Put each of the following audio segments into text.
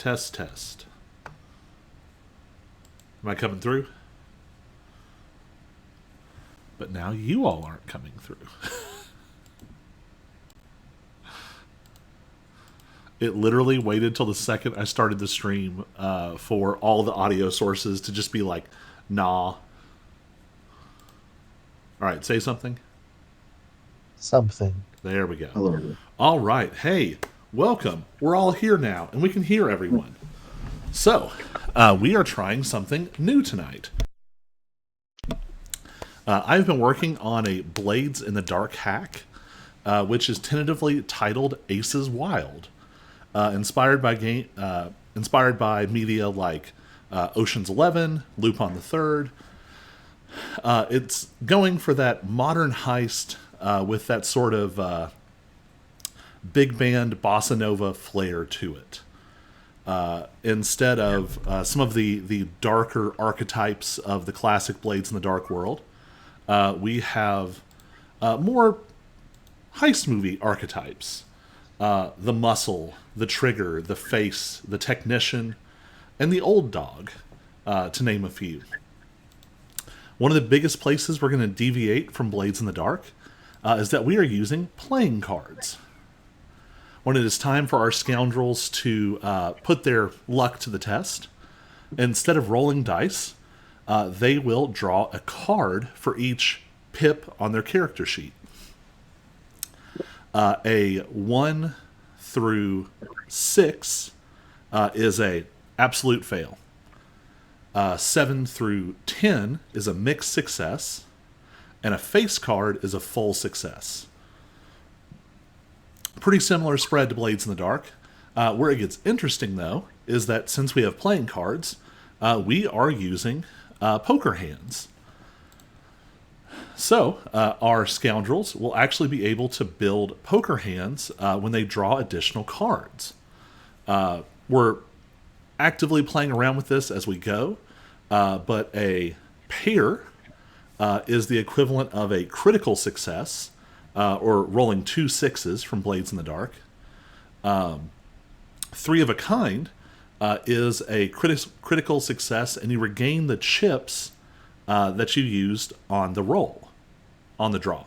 Test, test. Am I coming through? But now you all aren't coming through. It literally waited till the second I started the stream for all the audio sources to just be like, nah. All right, say something. Something. There we go. Hello. All right, hey, welcome. We're all here now, and we can hear everyone. So, we are trying something new tonight. I've been working on a Blades in the Dark hack, which is tentatively titled Aces Wild, inspired by media like Ocean's 11, Lupin the Third. It's going for that modern heist with that sort of big band bossa nova flair to it. Instead of some of the darker archetypes of the classic Blades in the Dark world, we have more heist movie archetypes. The muscle, the trigger, the face, the technician, and the old dog, to name a few. One of the biggest places we're going to deviate from Blades in the Dark is that we are using playing cards. When it is time for our scoundrels to put their luck to the test, instead of rolling dice, they will draw a card for each pip on their character sheet. A 1 through 6 is a absolute fail. 7 through 10 is a mixed success, and a face card is a full success. Pretty similar spread to Blades in the Dark. Where it gets interesting, though, is that since we have playing cards, we are using poker hands. So, our scoundrels will actually be able to build poker hands when they draw additional cards. We're actively playing around with this as we go, but a pair is the equivalent of a critical success, or rolling 2 sixes from Blades in the Dark. 3 of a kind is a critical success, and you regain the chips that you used on the roll, on the draw.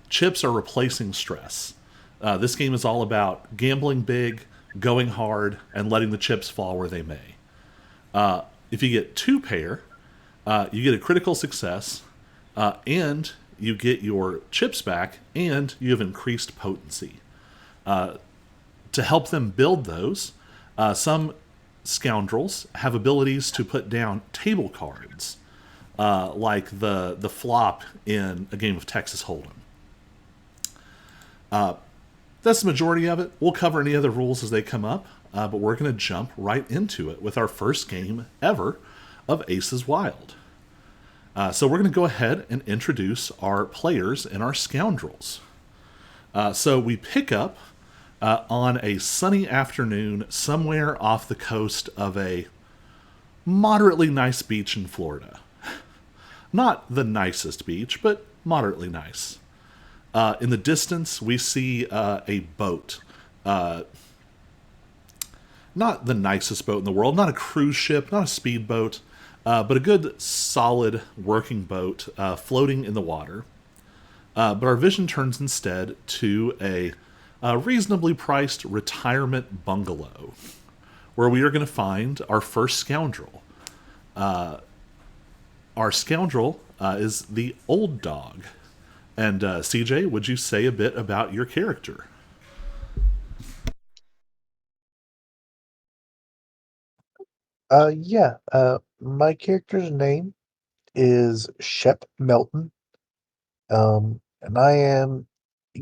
Chips are replacing stress. This game is all about gambling big, going hard, and letting the chips fall where they may. If you get 2 pair, you get a critical success, and you get your chips back, and you have increased potency. To help them build those, some scoundrels have abilities to put down table cards, like the flop in a game of Texas Hold'em. That's the majority of it. We'll cover any other rules as they come up, but we're going to jump right into it with our first game ever of Aces Wild. So we're going to go ahead and introduce our players and our scoundrels. So we pick up on a sunny afternoon somewhere off the coast of a moderately nice beach in Florida. Not the nicest beach, but moderately nice. In the distance, we see a boat. Not the nicest boat in the world, not a cruise ship, not a speedboat, but a good, solid working boat floating in the water. But our vision turns instead to a reasonably priced retirement bungalow, where we are going to find our first scoundrel. Our scoundrel is the old dog. And CJ, would you say a bit about your character? Yeah. My character's name is Shep Melton. And I am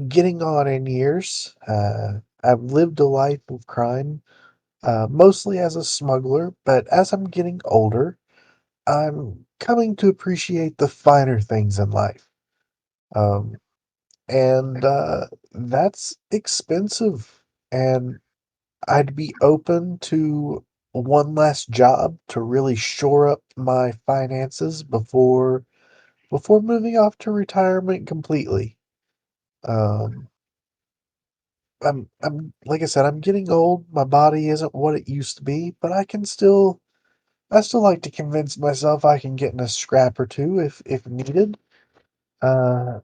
getting on in years. I've lived a life of crime, mostly as a smuggler, but as I'm getting older, I'm coming to appreciate the finer things in life. Um, and that's expensive. And I'd be open to one last job to really shore up my finances before moving off to retirement completely. Um, I'm like I said, I'm getting old. My body isn't what it used to be, but I still like to convince myself I can get in a scrap or two if needed. Uh,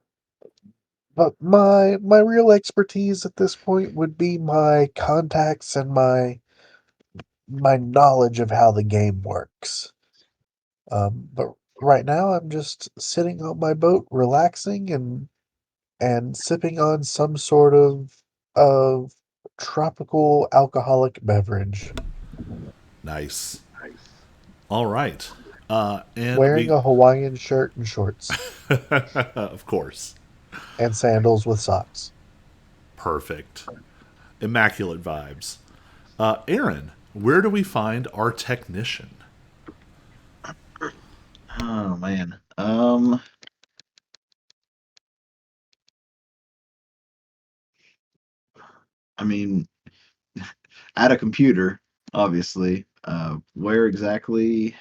but my real expertise at this point would be my contacts and my knowledge of how the game works. But right now I'm just sitting on my boat, relaxing and sipping on some sort of tropical alcoholic beverage, Nice. All right. And wearing we, a Hawaiian shirt and shorts of course, and sandals with socks. perfect. Immaculate vibes. Aaron, where do we find our technician? Oh man. I mean, at a computer, obviously. Where exactly?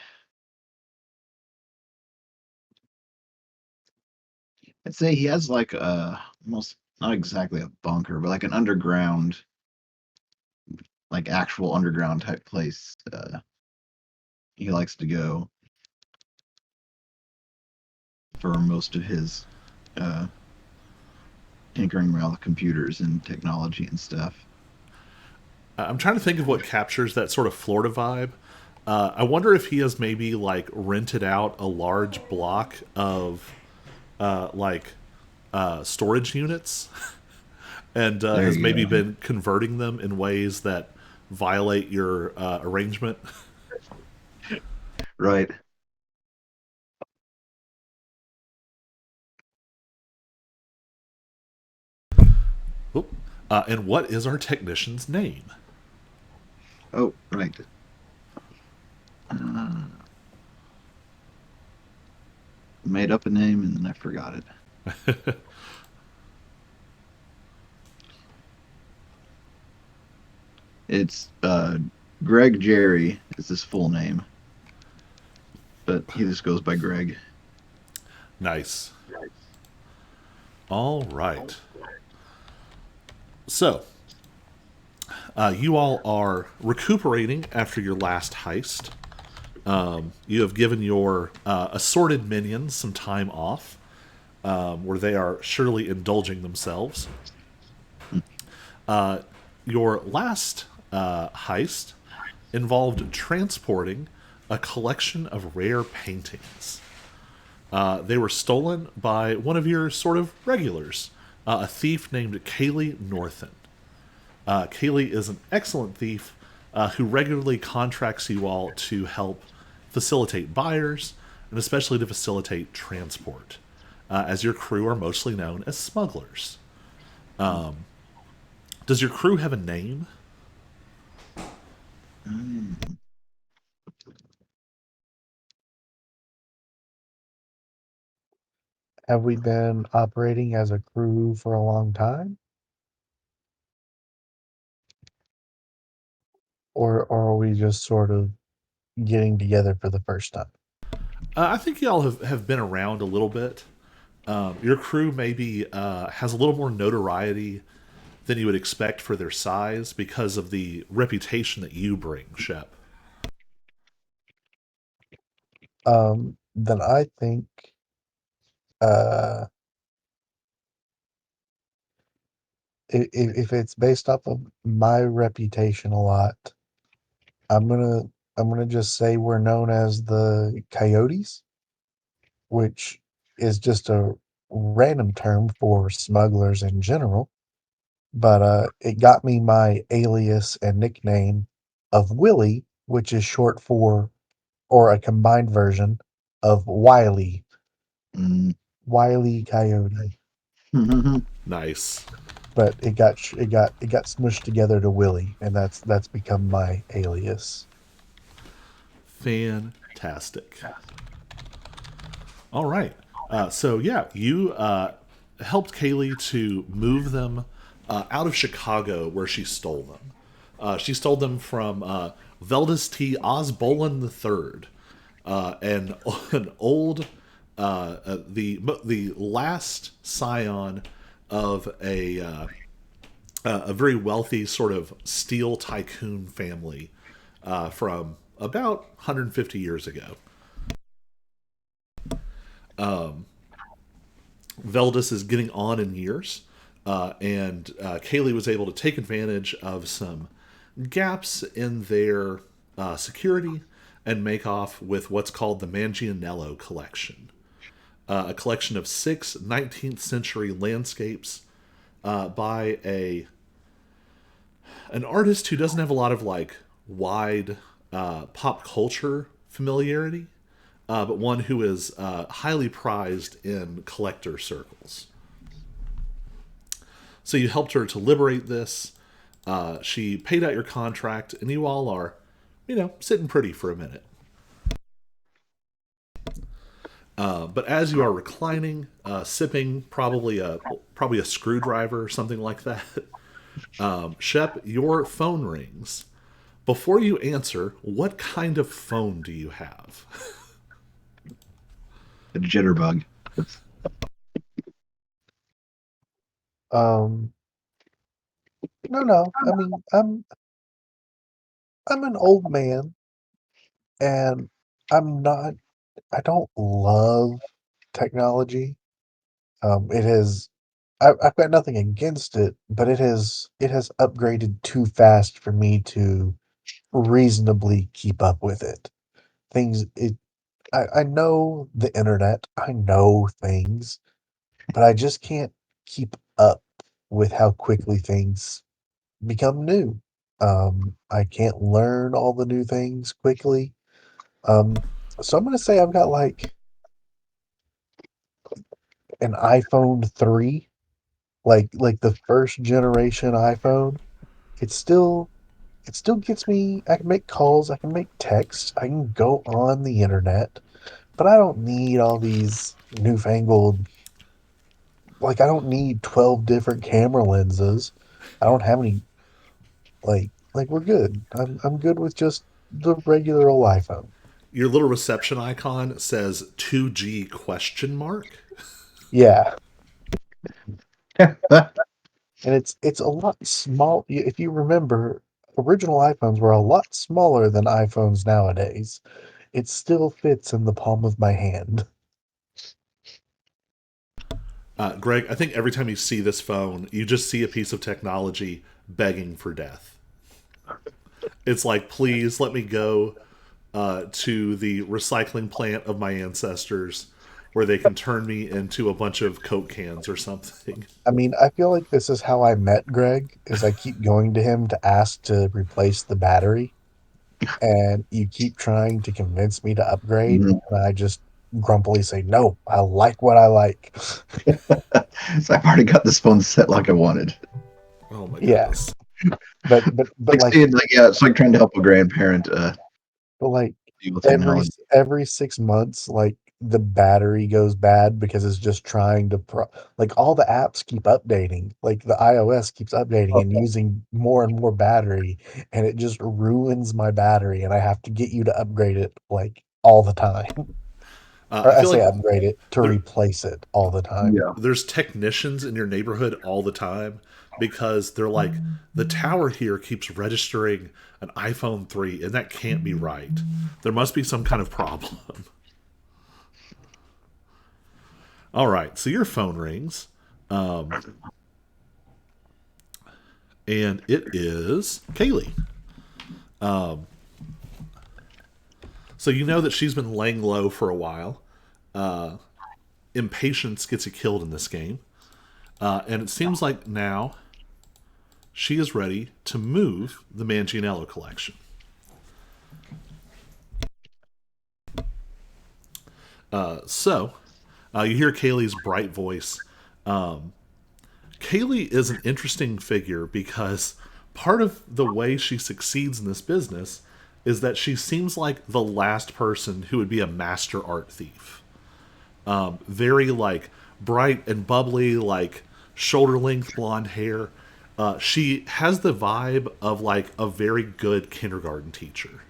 I'd say he has like a almost not exactly a bunker, but like an underground, like actual underground type place. He likes to go for most of his uh tinkering around with computers and technology and stuff. I'm trying to think of what captures that sort of Florida vibe. I wonder if he has maybe like rented out a large block of like storage units and There has you maybe go. been converting them in ways that violate your arrangement. Right. Oop. And what is our technician's name? Oh, right. Uh, Made up a name and then I forgot it. It's Greg Jerry is his full name, but he just goes by Greg. Nice. All right. So, you all are recuperating after your last heist. You have given your assorted minions some time off, where they are surely indulging themselves. Your last heist involved transporting a collection of rare paintings. They were stolen by one of your sort of regulars, a thief named Kaylee Northen. Kaylee is an excellent thief who regularly contracts you all to help facilitate buyers and especially to facilitate transport, as your crew are mostly known as smugglers. Does your crew have a name? Mm. Have we been operating as a crew for a long time, or are we just sort of getting together for the first time? I think y'all have been around a little bit. Your crew maybe has a little more notoriety than you would expect for their size because of the reputation that you bring, Shep. Then I think uh, if it's based off of my reputation a lot, I'm gonna I'm gonna just say we're known as the Coyotes, which is just a random term for smugglers in general. But it got me my alias and nickname of Willie, which is short for or a combined version of Wiley, Mm. Wiley Coyote. Nice. But it got smushed together to Willie, and that's become my alias. Fantastic. All right. So yeah, you helped Kaylee to move them out of Chicago, where she stole them. She stole them from Veldis T. Osbolin III, and an old the last scion of a very wealthy sort of steel tycoon family from about 150 years ago. Veldis is getting on in years, and Kaylee was able to take advantage of some gaps in their security and make off with what's called the Manganiello collection, a collection of six 19th century landscapes by a an artist who doesn't have a lot of like wide pop culture familiarity, but one who is highly prized in collector circles. So you helped her to liberate this. She paid out your contract, and you all are, sitting pretty for a minute. But as you are reclining, sipping probably a screwdriver or something like that, Shep, your phone rings. Before you answer, what kind of phone do you have? A jitterbug. Um, no. I mean, I'm an old man, and I'm not. I don't love technology. It has. I've got nothing against it, but it has upgraded too fast for me to reasonably keep up with it. Things. I know the internet. I know things, but I just can't keep up with how quickly things become new. I can't learn all the new things quickly. Um, so I'm gonna say I've got like an iPhone 3, like the first generation iPhone. It's still it still gets me. I can make calls, I can make texts, I can go on the internet, but I don't need all these newfangled. Like I don't need 12 different camera lenses. I don't have any. Like we're good. I'm good with just the regular old iPhone. Your little reception icon says 2G question mark. Yeah, and it's a lot small. If you remember, original iPhones were a lot smaller than iPhones nowadays. It still fits in the palm of my hand. Greg, I think every time you see this phone, you just see a piece of technology begging for death. It's like, please let me go to the recycling plant of my ancestors where they can turn me into a bunch of Coke cans or something. I mean, I feel like this is how I met Greg, is I keep going to him to ask to replace the battery, and you keep trying to convince me to upgrade, Mhm. and I just grumpily say, "No, I like what I like." So I've already got this phone set like I wanted. Oh my Yeah, goodness. but Like seeing, like, yeah, it's like trying to help a grandparent like deal with every technology. every 6 months, like the battery goes bad because it's just trying to like all the apps keep updating, like the iOS keeps updating and using more and more battery, and it just ruins my battery, and I have to get you to upgrade it like all the time. Or I I feel say like upgrade it to there, replace it all the time. Yeah. there's technicians in your neighborhood all the time because they're like, the tower here keeps registering an iPhone 3, and that can't be right. There must be some kind of problem. All right, so your phone rings, and it is Kaylee. So you know that she's been laying low for a while. Impatience gets you killed in this game. And it seems like now she is ready to move the Manganiello collection. So you hear Kaylee's bright voice. Kaylee is an interesting figure because part of the way she succeeds in this business is that she seems like the last person who would be a master art thief. Very like bright and bubbly, like shoulder length blonde hair. She has the vibe of like a very good kindergarten teacher.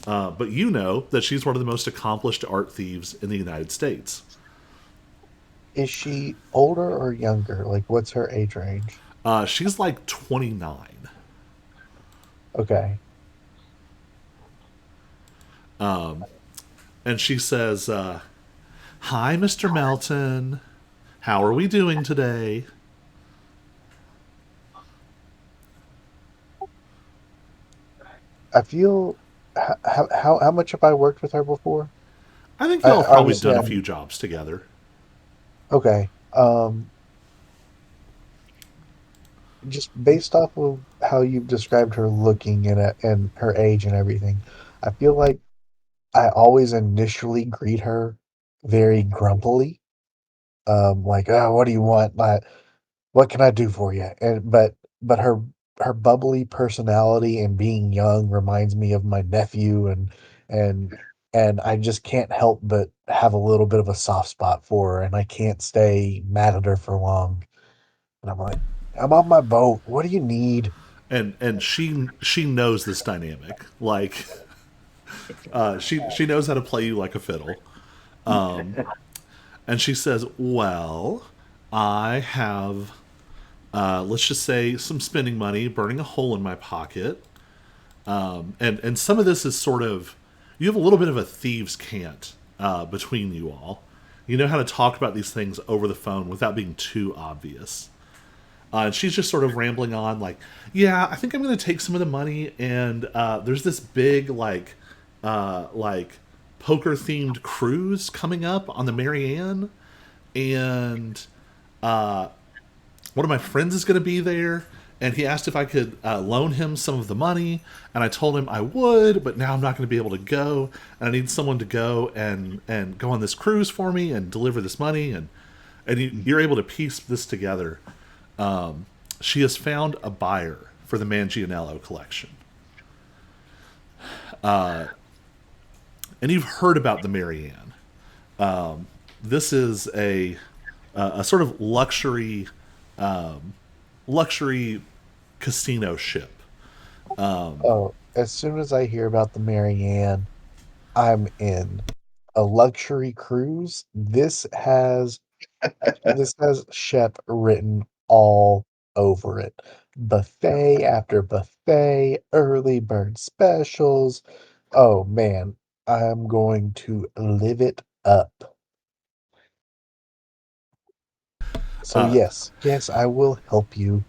But you know that she's one of the most accomplished art thieves in the United States. Is she older or younger? Like, what's her age range? She's like 29. Okay. And she says, "Hi, Mr. Melton. How are we doing today?" I feel how much have I worked with her before? I think I y'all have probably obviously done a few I'm jobs together. okay. Just based off of how you've described her looking and her age and everything, I feel like I always initially greet her very grumpily. Like, oh, what do you want? Like, what can I do for you? But her bubbly personality and being young reminds me of my nephew and and I just can't help but have a little bit of a soft spot for her and I can't stay mad at her for long. And I'm like, I'm on my boat. What do you need? And she knows this dynamic. Like she knows how to play you like a fiddle. And she says, "Well, I have let's just say some spending money burning a hole in my pocket." And some of this is sort of, you have a little bit of a thieves' cant between you all. You know how to talk about these things over the phone without being too obvious. And she's just sort of rambling on, like, "Yeah, I think I'm going to take some of the money, and there's this big like poker themed cruise coming up on the Marianne, and one of my friends is going to be there, and he asked if I could loan him some of the money, and I told him I would, but now I'm not going to be able to go, and I need someone to go and go on this cruise for me and deliver this money, and you're able to piece this together. She has found a buyer for the Mangianello collection, and you've heard about the Marianne. This is a sort of luxury casino ship. Oh, as soon as I hear about the Marianne, I'm in. A luxury cruise. This has Shep written all over it. Buffet after buffet, early bird specials. Oh man, I'm going to live it up. So yes, yes, I will help you.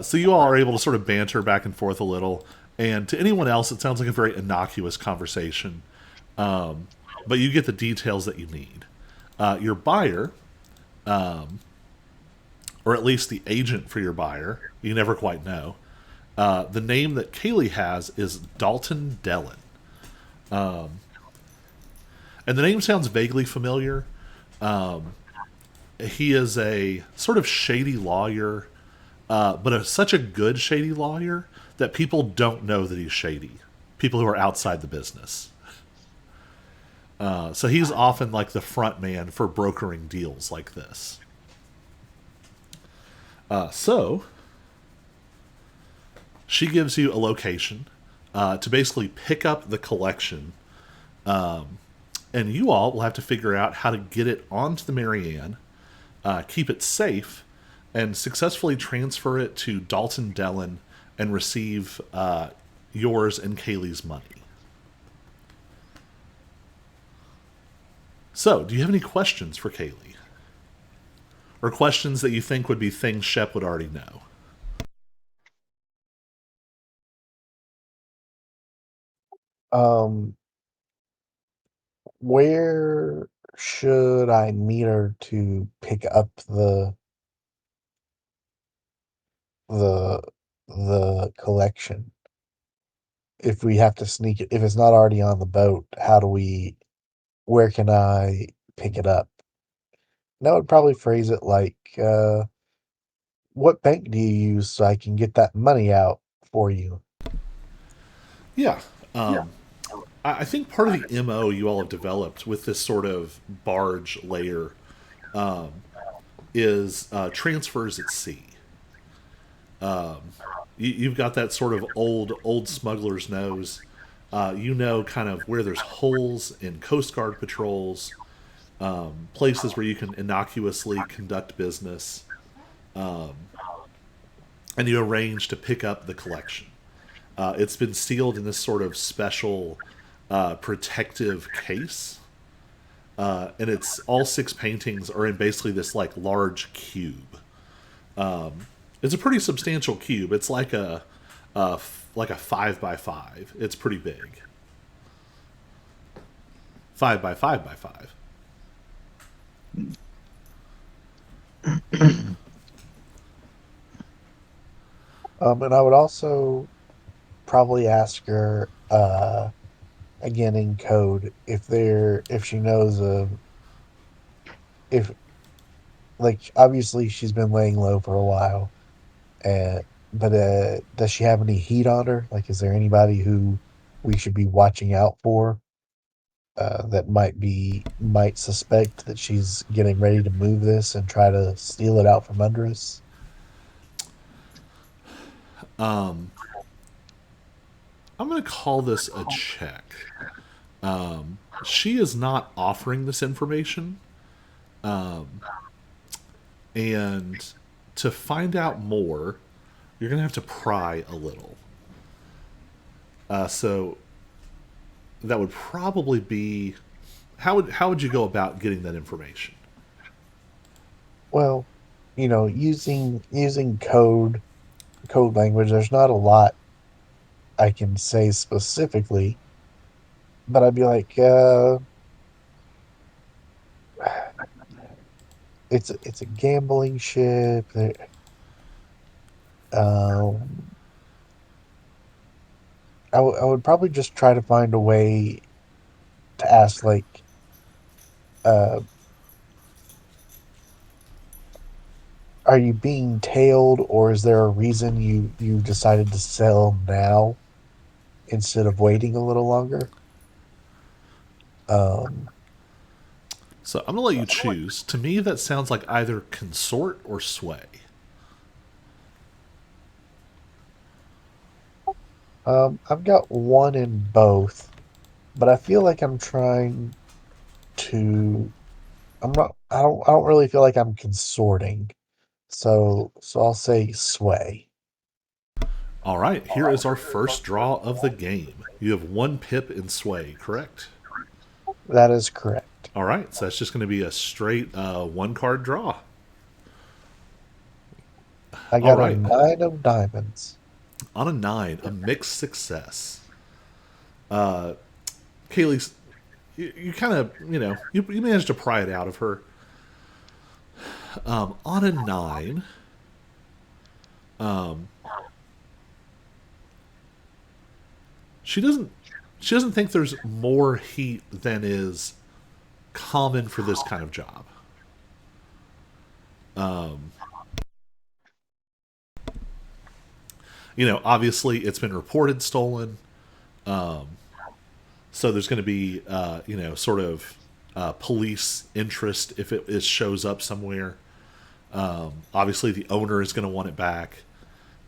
So you all are able to sort of banter back and forth a little, and to anyone else, it sounds like a very innocuous conversation. But you get the details that you need. Your buyer, or at least the agent for your buyer, you never quite know. The name that Kaylee has is Dalton Dellin. And the name sounds vaguely familiar. He is a sort of shady lawyer, but such a good shady lawyer that people don't know that he's shady. People who are outside the business. So he's often like the front man for brokering deals like this. So she gives you a location to basically pick up the collection, and you all will have to figure out how to get it onto the Marianne, keep it safe, and successfully transfer it to Dalton Dellin and receive yours and Kaylee's money. So, do you have any questions for Kaylee? Or questions that you think would be things Shep would already know? Um, where should I meet her to pick up the the collection? If we have to sneak it, if it's not already on the boat, where can I pick it up? And I would probably phrase it like, what bank do you use so I can get that money out for you? Yeah. I think part of the MO you all have developed with this sort of barge layer is transfers at sea. You've got that sort of old smuggler's nose. You know kind of where there's holes in Coast Guard patrols, places where you can innocuously conduct business, and you arrange to pick up the collection. It's been sealed in this sort of special protective case, and it's all six paintings are in basically this like large cube. It's a pretty substantial cube. It's like like a 5 by 5. It's pretty big. 5 by 5 by 5. And I would also probably ask her again in code if she knows of if like obviously she's been laying low for a while, and but does she have any heat on her? Like, is there anybody who we should be watching out for that might suspect that she's getting ready to move this and try to steal it out from under us? I'm going to call this a check. She is not offering this information, and to find out more, you're going to have to pry a little. So that would probably be how would you go about getting that information? Well, using code language, there's not a lot I can say specifically, but I'd be like, it's a gambling ship. Um, I would probably just try to find a way to ask, like, uh, are you being tailed, or is there a reason you decided to sell now instead of waiting a little longer? Um, So I'm going to let you choose. To me, that sounds like either consort or sway. I've got one in both, but I feel like I'm trying to. I'm not. I don't really feel like I'm consorting. So I'll say sway. All right, here is our first draw of the game. You have one pip in sway, correct? That is correct. All right, so that's just going to be a straight one card draw. I All got a right, nine of diamonds. on a 9, a mixed success. Kaylee, you kind of, you managed to pry it out of her. On a 9, she doesn't she doesn't think there's more heat than is common for this kind of job. Obviously it's been reported stolen, so there's going to be, sort of police interest if it shows up somewhere. Obviously, the owner is going to want it back.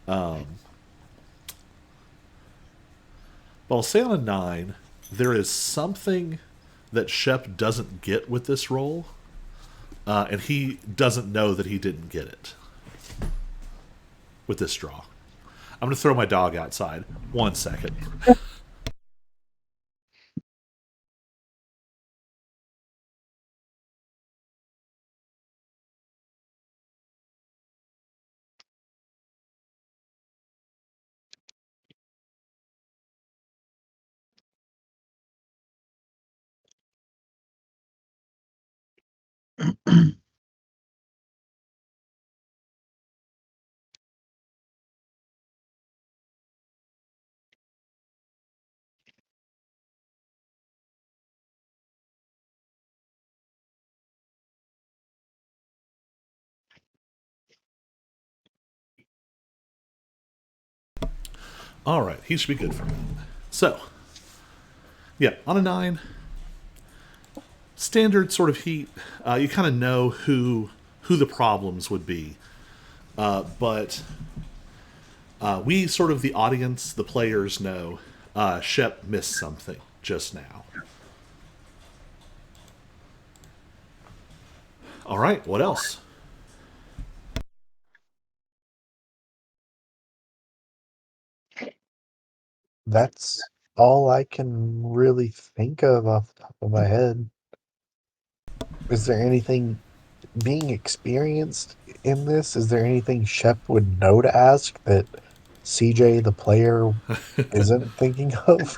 But I'll say on a 9, there is something that Shep doesn't get with this role, and he doesn't know that he didn't get it with this draw. I'm going to throw my dog outside. 1 second. All right, he should be good for me. So, yeah, on a 9, standard sort of heat. You kind of know who the problems would be, but we sort of the audience, the players know Shep missed something just now. All right, what else? That's all I can really think of off the top of my head. Is there anything being experienced in this? Is there anything Shep would know to ask that CJ, the player, isn't thinking of?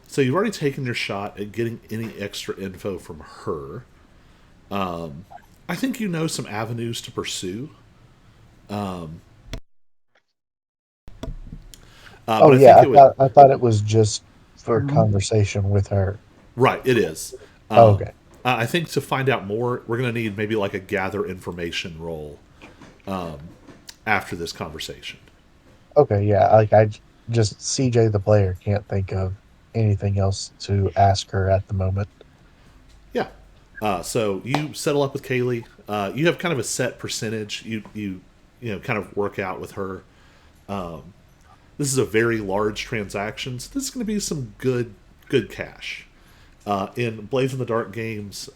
So you've already taken your shot at getting any extra info from her. I think you know some avenues to pursue, but Oh I yeah, think it would. I thought it was just for Mhm. conversation with her. Right, it is. Oh, okay. I think to find out more, we're going to need maybe like a gather information role after this conversation. Okay, yeah. Just CJ the player can't think of anything else to ask her at the moment. Yeah. So you settle up with Kaylee. You have kind of a set percentage. You kind of work out with her. This is a very large transaction, so this is going to be some good cash. In Blaze in the Dark games,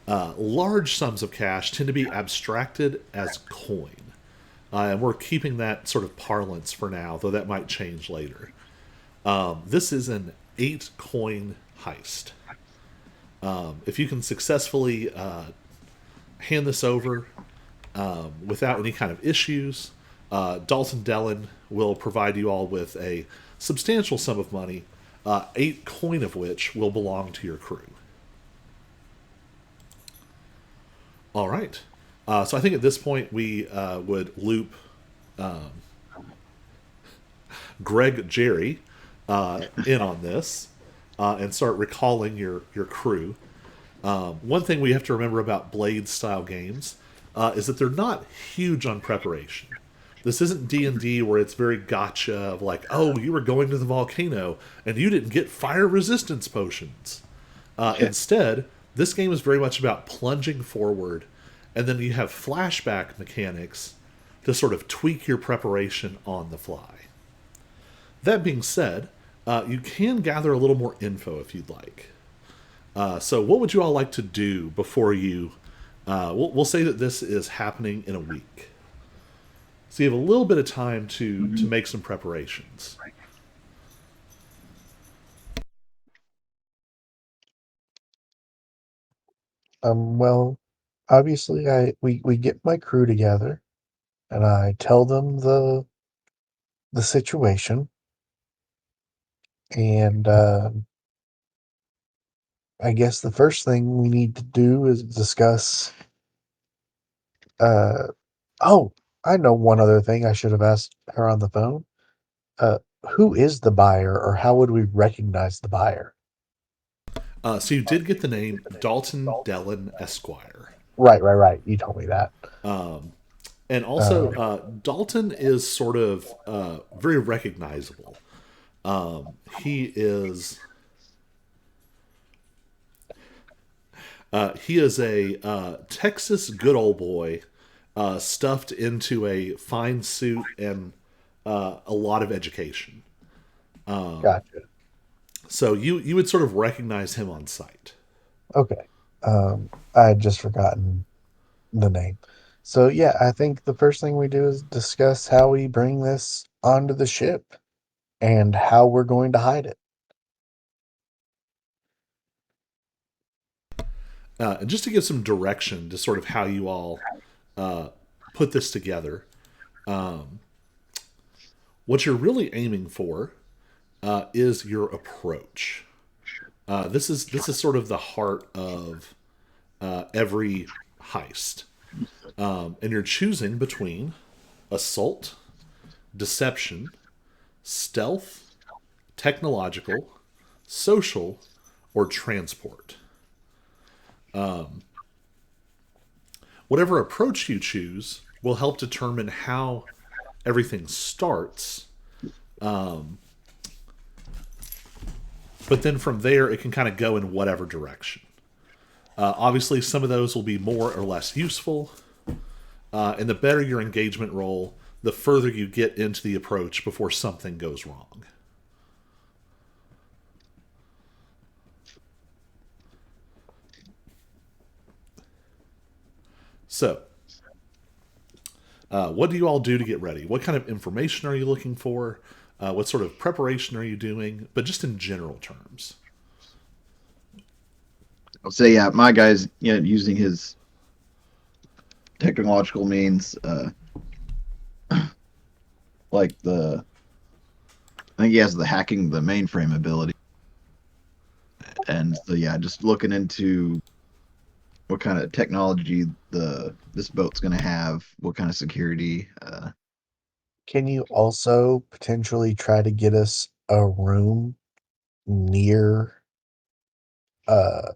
large sums of cash tend to be abstracted as coin. And we're keeping that sort of parlance for now, though that might change later. This is an 8 coin heist. If you can successfully hand this over without any kind of issues, Dalton Dellen will provide you all with a substantial sum of money, 8 coin of which will belong to your crew. All right. So I think at this point we would loop Greg Jerry in on this and start recalling your crew. One thing we have to remember about Blade style games is that they're not huge on preparation. This isn't D&D where it's very gotcha of like, oh, you were going to the volcano and you didn't get fire resistance potions. Instead, this game is very much about plunging forward, and then you have flashback mechanics to sort of tweak your preparation on the fly. That being said, you can gather a little more info if you'd like. So, what would you all like to do before you? We'll say that this is happening in a week, so you have a little bit of time to make some preparations. Well, obviously, we get my crew together and I tell them the situation, and I guess the first thing we need to do is discuss. Uh, oh, I know one other thing I should have asked her on the phone. Uh, who is the buyer, or how would we recognize the buyer? So you did get the name Dalton Dellen Esquire, Right. You told me that. and Uh, also Dalton is sort of very recognizable. He is a Texas good old boy, stuffed into a fine suit and a lot of education. gotcha. So you would sort of recognize him on sight. Okay. I had just forgotten the name. So yeah, I think the first thing we do is discuss how we bring this onto the ship and how we're going to hide it. And just to give some direction to sort of how you all put this together, what you're really aiming for is your approach. This is sort of the heart of every heist, and you're choosing between assault, deception, stealth, technological, social, or transport. Whatever approach you choose will help determine how everything starts, but then from there it can kind of go in whatever direction. Obviously, some of those will be more or less useful, and the better your engagement roll, the further you get into the approach before something goes wrong. So, what do you all do to get ready? What kind of information are you looking for? What sort of preparation are you doing? But just in general terms. I'll say, yeah, my guy's using his technological means, like I think he has the hacking the mainframe ability, and so yeah, just looking into what kind of technology the this boat's going to have, what kind of security. Can you also potentially try to get us a room near uh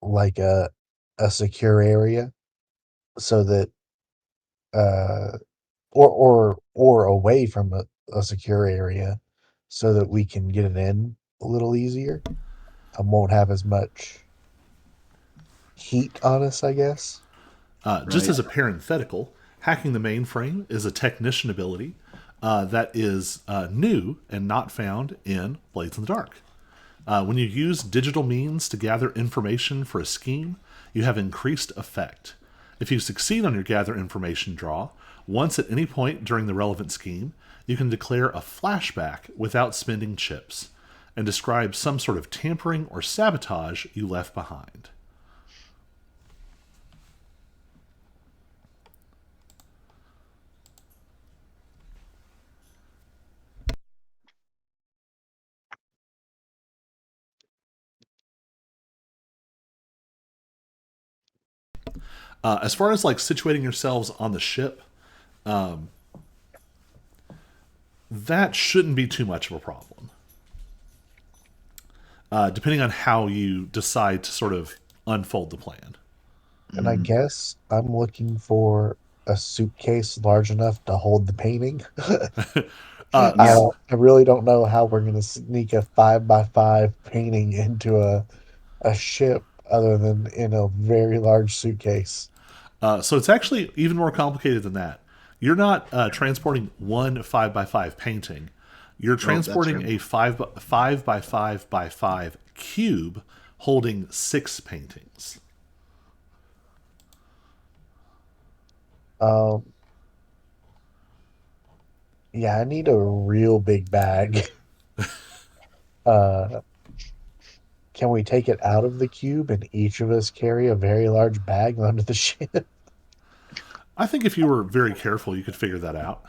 like a secure area so that uh or away from a secure area so that we can get it in a little easier and won't have as much heat on us, I guess. Just Right. as a parenthetical, hacking the mainframe is a technician ability that is new and not found in Blades in the Dark. When you use digital means to gather information for a scheme, you have increased effect. If you succeed on your gather information draw, once at any point during the relevant scheme, you can declare a flashback without spending chips and describe some sort of tampering or sabotage you left behind. As far as like situating yourselves on the ship, that shouldn't be too much of a problem. Depending on how you decide to sort of unfold the plan. And I Mm. guess I'm looking for a suitcase large enough to hold the painting. I Yeah. don't, I really don't know how we're gonna sneak a 5 by 5 painting into a ship other than in a very large suitcase. So it's actually even more complicated than that. You're not transporting one 5 by 5 painting. You're Oh, that's transporting right. a five by five cube holding 6 paintings. Um, yeah, I need a real big bag. Uh, can we take it out of the cube and each of us carry a very large bag onto the ship? I think if you were very careful, you could figure that out.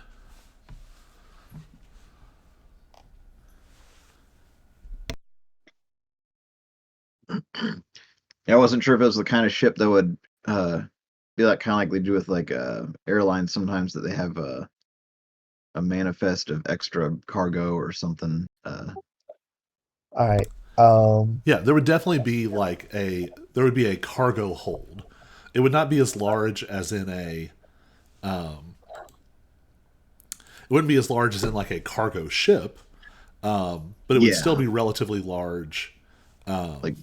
Yeah, I wasn't sure if it was the kind of ship that would be like kind of like they do with like airlines sometimes that they have a manifest of extra cargo or something. All right. Um, Yeah, there would definitely be like there would be a cargo hold. It would not be as large as in a it wouldn't be as large as in like a cargo ship, but it would still Yeah, be relatively large like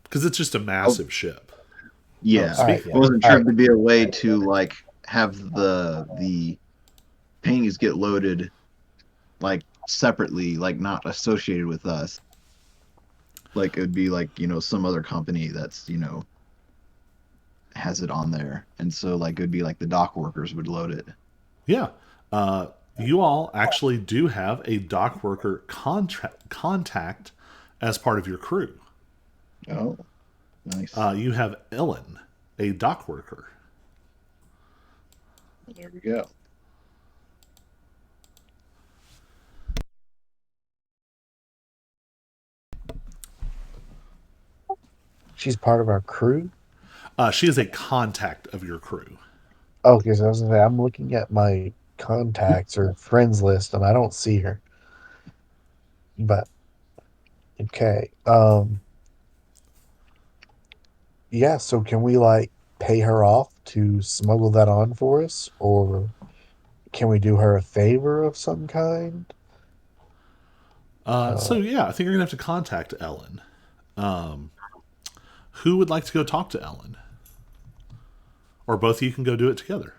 because it's just a oh, massive ship. Oh, yeah. all right. speaking I of, wasn't All sure if right. there'd be a way to like have the paintings get loaded like separately, like not associated with us. Like it would be like some other company that's has it on there, and so like it would be like the dock workers would load it. yeah, you all actually do have a dock worker contact as part of your crew. Oh, nice. You have Ellen, a dock worker. There we go. She's part of our crew. She is a contact of your crew. Okay, so I was gonna say I'm looking at my contacts or friends list and I don't see her. But okay. Yeah, so can we like pay her off to smuggle that on for us? Or can we do her a favor of some kind? So Uh yeah, I think you're gonna have to contact Ellen. Who would like to go talk to Ellen, or both of you can go do it together?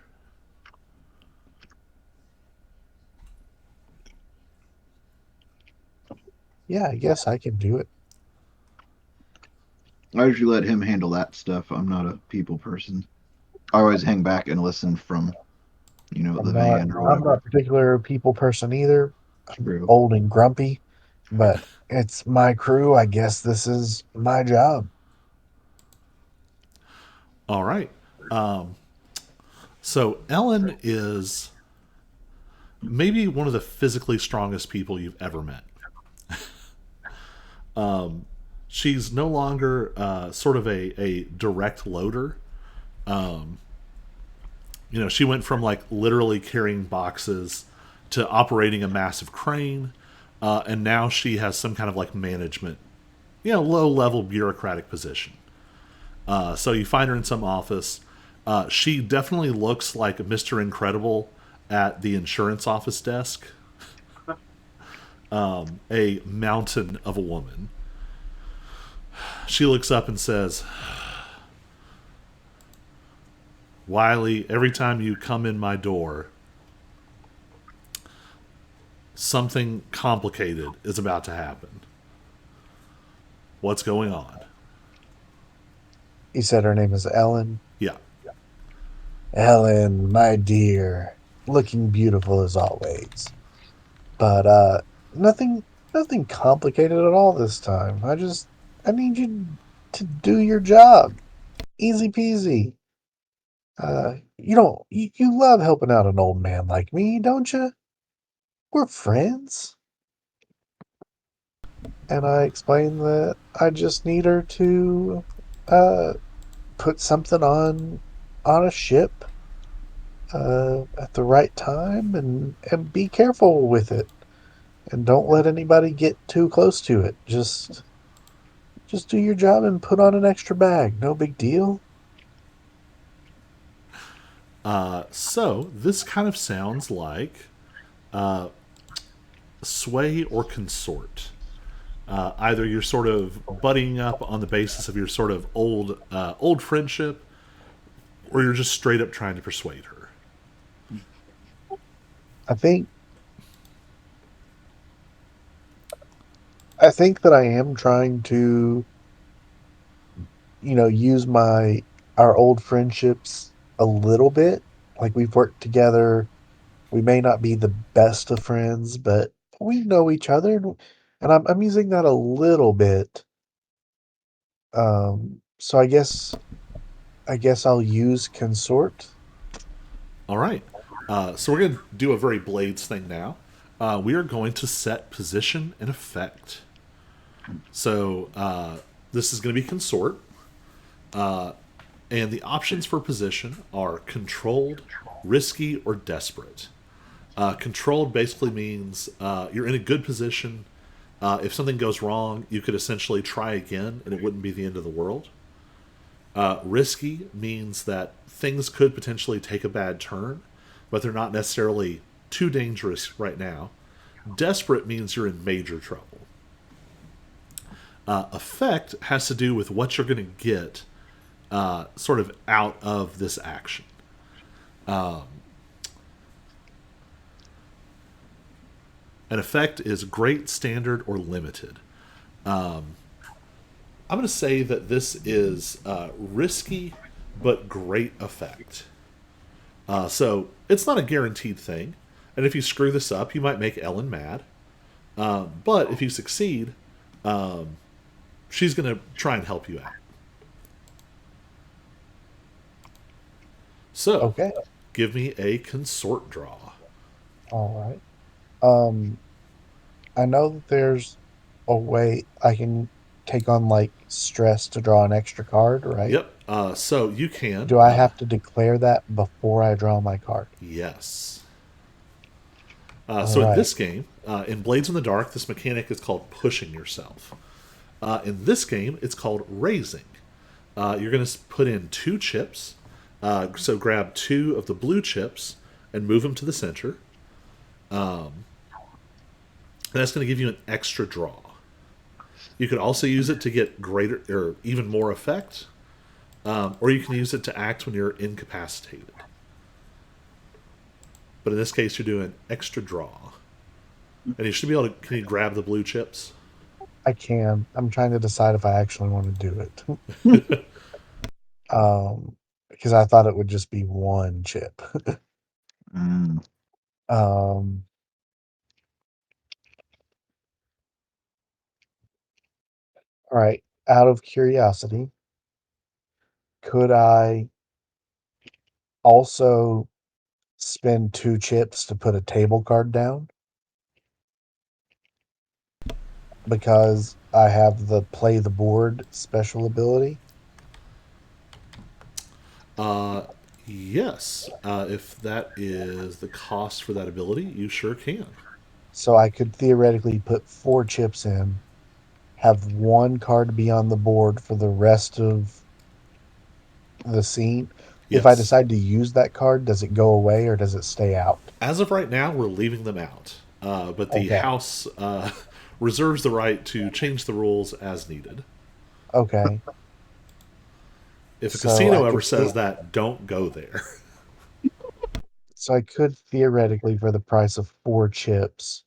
yeah, I guess I can do it. I usually let him handle that stuff. I'm not a people person. I always hang back and listen from the I'm not van or I'm not whatever. a particular people person either. I'm True. old and grumpy, but it's my crew. I guess this is my job. All right. So Ellen is maybe one of the physically strongest people you've ever met. She's no longer sort of a direct loader. She went from like literally carrying boxes to operating a massive crane, and now she has some kind of like management, low level bureaucratic position. So you find her in some office. She definitely looks like Mr. Incredible at the insurance office desk, a mountain of a woman. She looks up and says, Wiley, every time you come in my door, something complicated is about to happen. What's going on? He said her name is Ellen. Yeah. Ellen, my dear, looking beautiful as always. But nothing nothing complicated at all this time. I need you to do your job. Easy peasy. You love helping out an old man like me, don't you? We're friends. And I explained that I just need her to uh put something on a ship at the right time and be careful with it and don't let anybody get too close to it. Just do your job and put on an extra bag. No big deal. So this kind of sounds like sway or consort. Either you're sort of buddying up on the basis of your sort of old friendship, or you're just straight up trying to persuade her. I think I think that I am trying to, use my our old friendships a little bit. Like we've worked together. We may not be the best of friends, but we know each other, and I'm using that a little bit. So I guess I'll use consort. All right. So we're going to do a very Blades thing now. We are going to set position and effect. So this is going to be consort. And the options for position are controlled, risky, or desperate. Controlled basically means you're in a good position. If something goes wrong, you could essentially try again and it wouldn't be the end of the world. Risky means that things could potentially take a bad turn, but they're not necessarily too dangerous right now. Desperate means you're in major trouble. Effect has to do with what you're going to get sort of out of this action. An effect is great, standard, or limited. I'm going to say that this is risky but great effect. So it's not a guaranteed thing. And if you screw this up, you might make Ellen mad. But if you succeed, she's going to try and help you out. So Okay. give me a consort draw. All right. Um, I know that there's a way I can take on like stress to draw an extra card, right? Yep. So you can. Do I have to declare that before I draw my card? Yes. All So in right. this game, in Blades in the Dark, this mechanic is called pushing yourself. In this game, it's called raising. You're going to put in two chips. So grab two of the blue chips and move them to the center. And that's going to give you an extra draw. You could also use it to get greater or even more effect, or you can use it to act when you're incapacitated. But in this case, you're doing extra draw. And you should be able to. Can you grab the blue chips? I can. I'm trying to decide if I actually want to do it. Um, because I thought it would just be one chip. Mm. um, all right. Out of curiosity, could I also spend 2 chips to put a table card down? Because I have the play the board special ability. Uh, yes. If that is the cost for that ability, you sure can. So I could theoretically put 4 chips in, have one card be on the board for the rest of the scene. If I Yes. decide to use that card, does it go away or does it stay out? As of right now, we're leaving them out. But the Okay. House reserves the right to change the rules as needed. Okay. If a So I casino ever could says that, don't go there. so I could theoretically for the price of 4 chips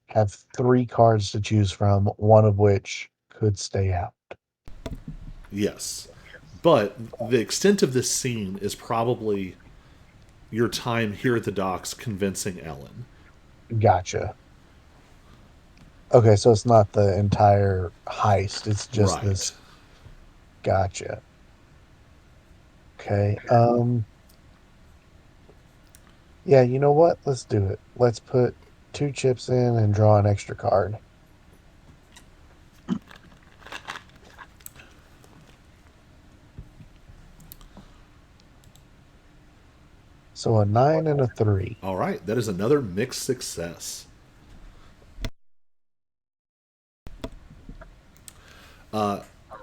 have 3 cards to choose from, one of which could stay out. Yes. But the extent of this scene is probably your time here at the docks convincing Ellen. Gotcha. Okay, so it's not the entire heist. It's just Right. this. Gotcha. Okay. Yeah, you know what? Let's do it. Let's put 2 chips in and draw an extra card. So a 9 and a 3. All right. That is another mixed success.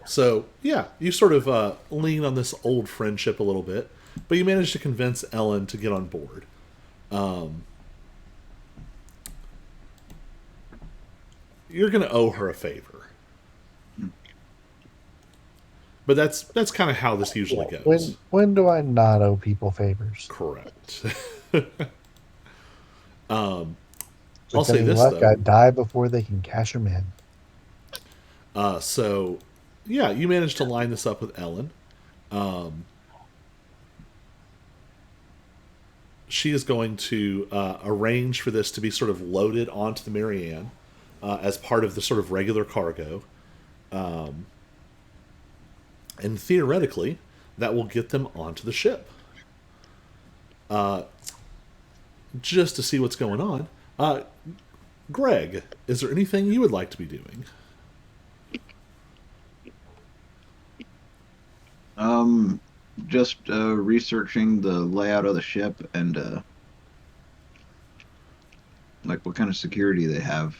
So, yeah, you sort of lean on this old friendship a little bit, but you manage to convince Ellen to get on board. You're going to owe her a favor. But that's kind of how this usually goes. When do I not owe people favors? Correct. I'll With say any this, luck, though. I die before they can cash them in. So, yeah, you managed to line this up with Ellen. She is going to arrange for this to be sort of loaded onto the Marianne as part of the sort of regular cargo. And theoretically, that will get them onto the ship. Just to see what's going on. Greg, is there anything you would like to be doing? Um, just researching the layout of the ship and like what kind of security they have.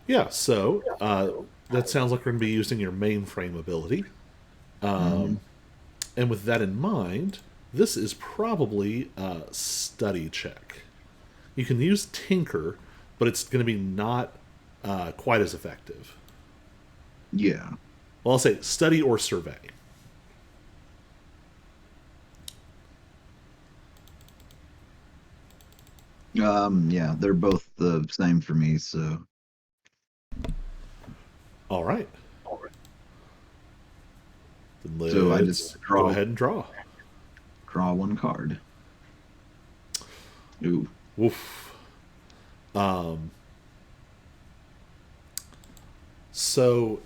Yeah, so that sounds like we're going to be using your mainframe ability. Mhm. And with that in mind, this is probably a study check. You can use Tinker, but it's going to be not quite as effective. Yeah. Well, I'll say study or survey. Yeah, they're both the same for me, so All right. Then I just let's go ahead and draw. draw one card. Ooh. Woof. So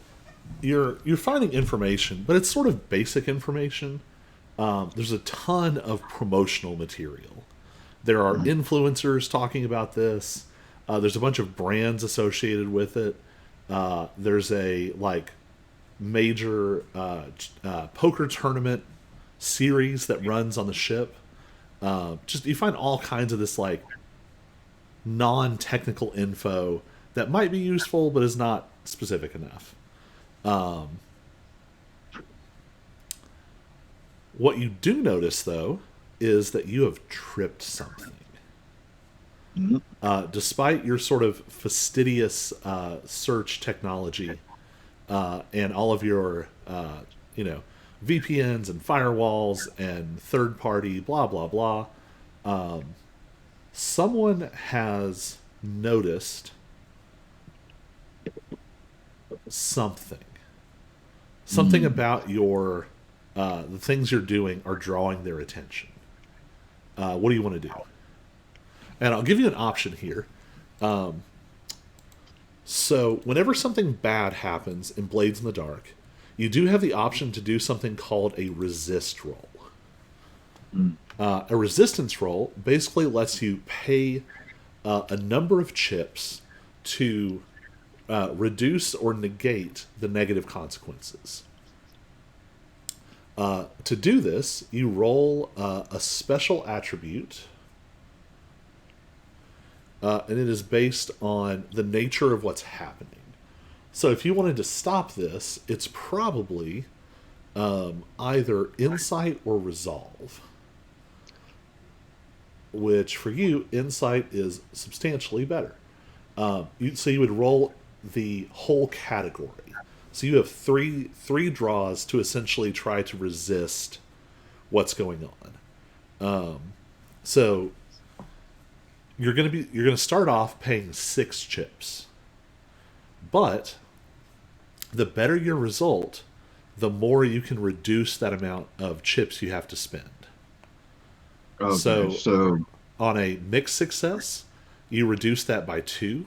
you're finding information, but it's sort of basic information. There's a ton of promotional material. There are Mm. influencers talking about this. There's a bunch of brands associated with it. There's a like major poker tournament series that runs on the ship. Just you find all kinds of this like non-technical info that might be useful but is not specific enough. What you do notice though is that you have tripped something. Mm. Despite your sort of fastidious search technology and all of your, you know, VPNs and firewalls and third party blah blah blah, someone has noticed something. Something Mm. about your the things you're doing are drawing their attention. What do you want to do? And I'll give you an option here. So, whenever something bad happens in Blades in the Dark, you do have the option to do something called a resist roll. Mm. A resistance roll basically lets you pay a number of chips to reduce or negate the negative consequences. To do this, you roll a special attribute, and it is based on the nature of what's happening. So if you wanted to stop this, it's probably either insight or resolve. Which for you, insight is substantially better. So you would roll the whole category. So you have three draws to essentially try to resist what's going on. So you're gonna start off paying 6 chips, but the better your result, the more you can reduce that amount of chips you have to spend. Okay, So so on a mixed success, you reduce that by 2.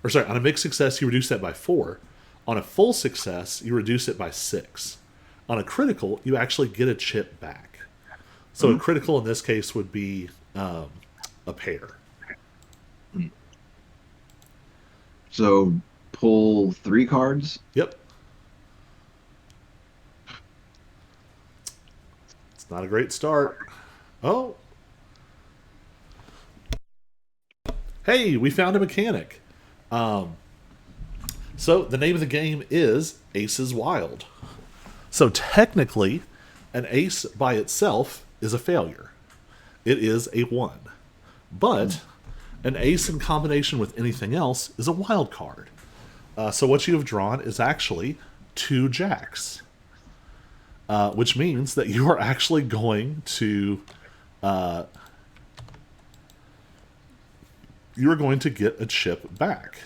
Or sorry, on a mixed success, you reduce that by 4. On a full success, you reduce it by 6. On a critical, you actually get a chip back. So a critical in this case would be a pair. so pull 3 cards. Yep. It's not a great start. Oh. Hey, we found a mechanic. So the name of the game is Aces Wild. So technically, an ace by itself is a failure. It is a 1. But an ace in combination with anything else is a wild card. So what you have drawn is actually 2 jacks. Which means that you are actually going to you are going to get a chip back.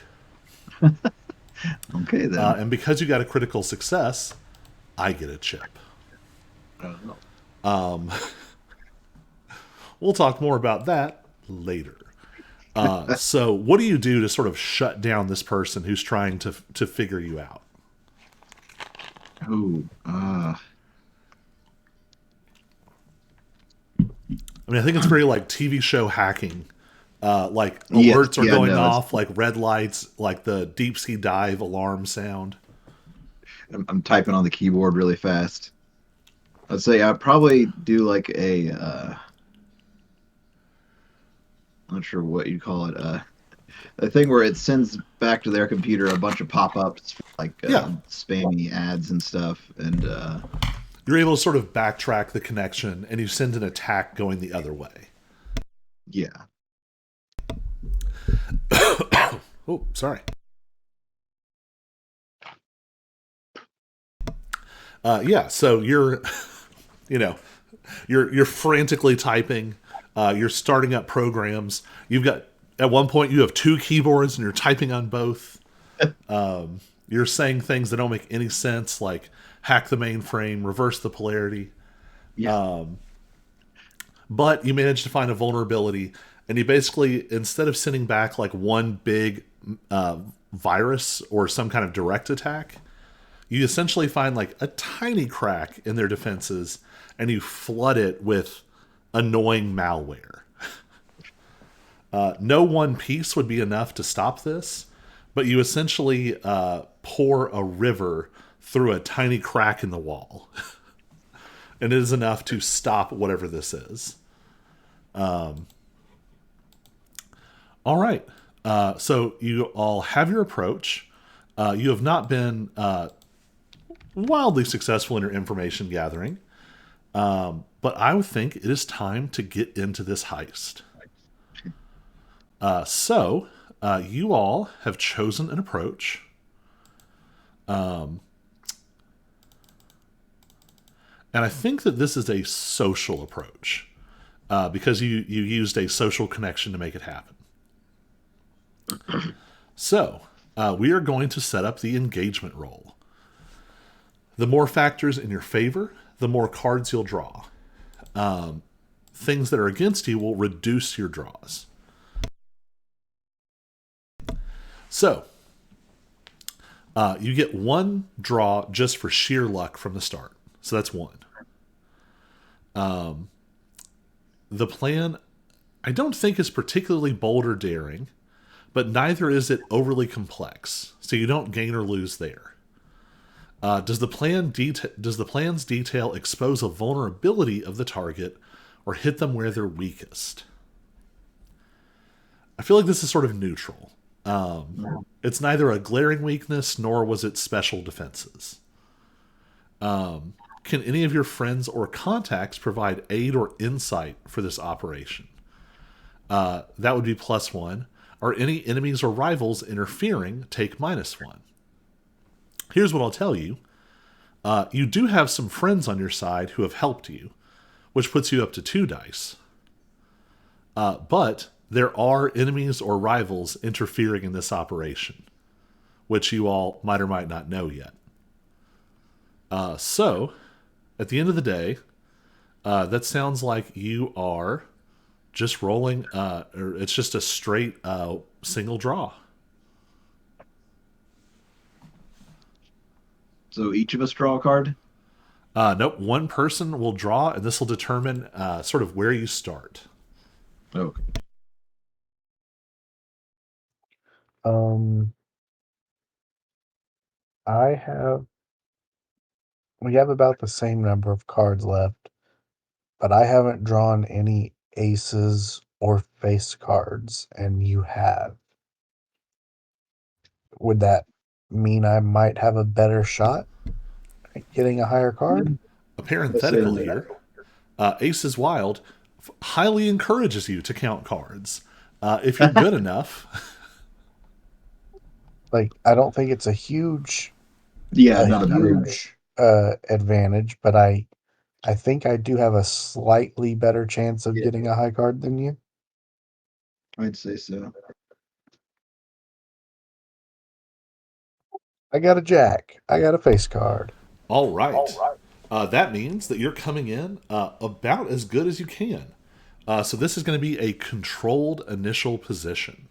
Okay, then. And because you got a critical success, I get a chip. We'll talk more about that later. So what do you do to sort of shut down this person who's trying to figure you out? Oh, I mean, I think it's very like TV show hacking. Like Yes, alerts are yeah, going no, it's- off, like red lights, like the deep sea dive alarm sound. I'm typing on the keyboard really fast. I'd say I'd probably do like I'm not sure what you call it, a thing where it sends back to their computer a bunch of pop-ups for like Yeah. spammy ads and stuff, and You're able to sort of backtrack the connection, and you send an attack going the other way. yeah. Oh, sorry. Yeah, so you're, you're frantically typing. You're starting up programs. You've got at one point you have 2 keyboards and you're typing on both. You're saying things that don't make any sense, like hack the mainframe, reverse the polarity. Yeah. But you manage to find a vulnerability, and you basically, instead of sending back like one big virus or some kind of direct attack, you essentially find like a tiny crack in their defenses, and you flood it with annoying malware. No one piece would be enough to stop this, but you essentially pour a river through a tiny crack in the wall. And it is enough to stop whatever this is. All right. So you all have your approach. You have not been wildly successful in your information gathering. But I would think it is time to get into this heist. So you all have chosen an approach. And I think that this is a social approach because you used a social connection to make it happen. So we are going to set up the engagement roll. The more factors in your favor, the more cards you'll draw. Things that are against you will reduce your draws. So, you get one draw just for sheer luck from the start. So that's one. The plan, I don't think, is particularly bold or daring, but neither is it overly complex. So you don't gain or lose there. Does the plan's detail expose a vulnerability of the target or hit them where they're weakest? I feel like this is sort of neutral. It's neither a glaring weakness nor was it special defenses. Can any of your friends or contacts provide aid or insight for this operation? That would be +1. Are any enemies or rivals interfering? Take -1. Here's what I'll tell you. You do have some friends on your side who have helped you, which puts you up to 2 dice. But there are enemies or rivals interfering in this operation, which you all might or might not know yet. So, at the end of the day, that sounds like you are just rolling, or it's just a straight single draw. So each of us draw a card. Nope, one person will draw, and this will determine sort of where you start. Okay. Um, I have. We have about the same number of cards left, but I haven't drawn any aces or face cards, and you have. Would that mean I might have a better shot at getting a higher card? A Let's say parenthetical that. here, Ace is Wild highly encourages you to count cards. If you're good enough, Like, I don't think it's a huge, Yeah, a not a big. huge advantage, but I think I do have a slightly better chance of Yeah, getting a high card than you. I'd say so. I got a jack. I got a face card. all right. That means that you're coming in about as good as you can. So this is going to be a controlled initial position.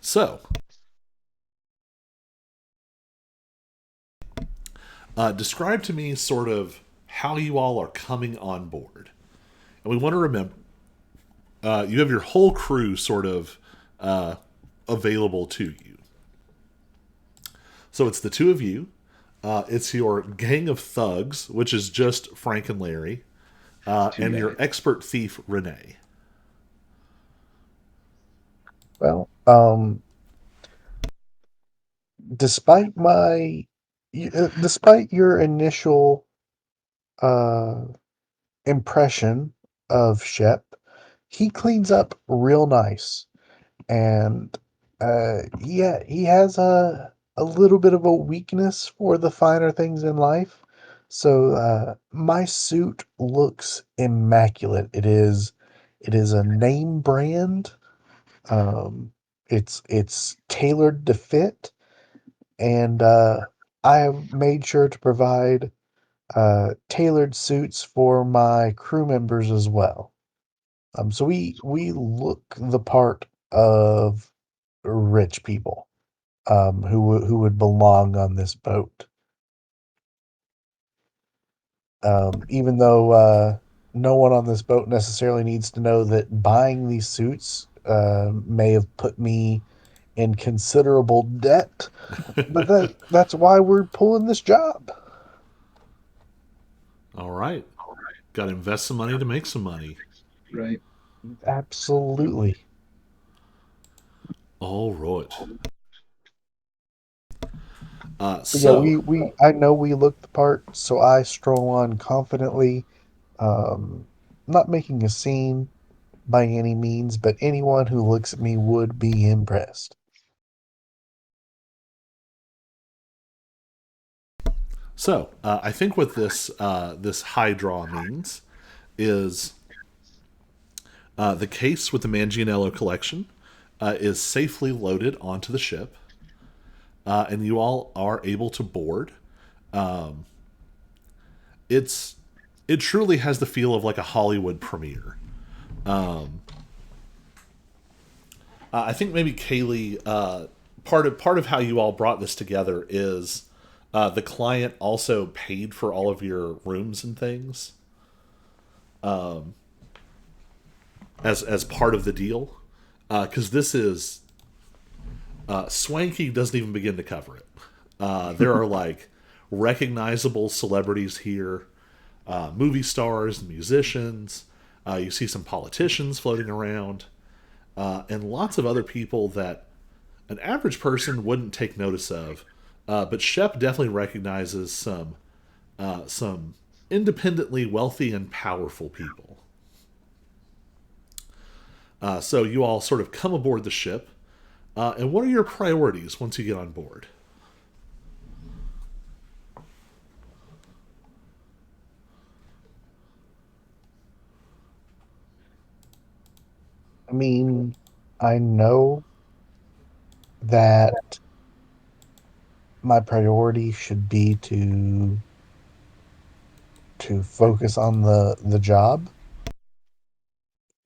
So, describe to me sort of how you all are coming on board. And we want to remember you have your whole crew sort of available to you. So it's the two of you. It's your gang of thugs, which is just Frank and Larry, and your expert thief, Renee. Well, despite despite your initial uh, impression of Shep, he cleans up real nice, and yeah, he has a little bit of a weakness for the finer things in life. So my suit looks immaculate. It is a name brand. Um, it's tailored to fit, and I have made sure to provide tailored suits for my crew members as well. So we look the part of rich people who would belong on this boat. Even though no one on this boat necessarily needs to know that buying these suits may have put me in considerable debt, but that's why we're pulling this job. All right. Got to invest some money to make some money. Right. Absolutely. All right. But yeah, So, we I know we look the part, so I stroll on confidently, um, not making a scene by any means, but anyone who looks at me would be impressed. I think what this high draw means is the case with the Mangianello collection is safely loaded onto the ship, and you all are able to board. it's it truly has the feel of like a Hollywood premiere. I think maybe Kaylee, part of how you all brought this together is the client also paid for all of your rooms and things as part of the deal, because this is Swanky doesn't even begin to cover it. There are like recognizable celebrities here, movie stars and musicians. You see some politicians floating around, and lots of other people that an average person wouldn't take notice of. But Shep definitely recognizes some independently wealthy and powerful people. So you all sort of come aboard the ship. And what are your priorities once you get on board? I mean, I know that my priority should be to focus on the job,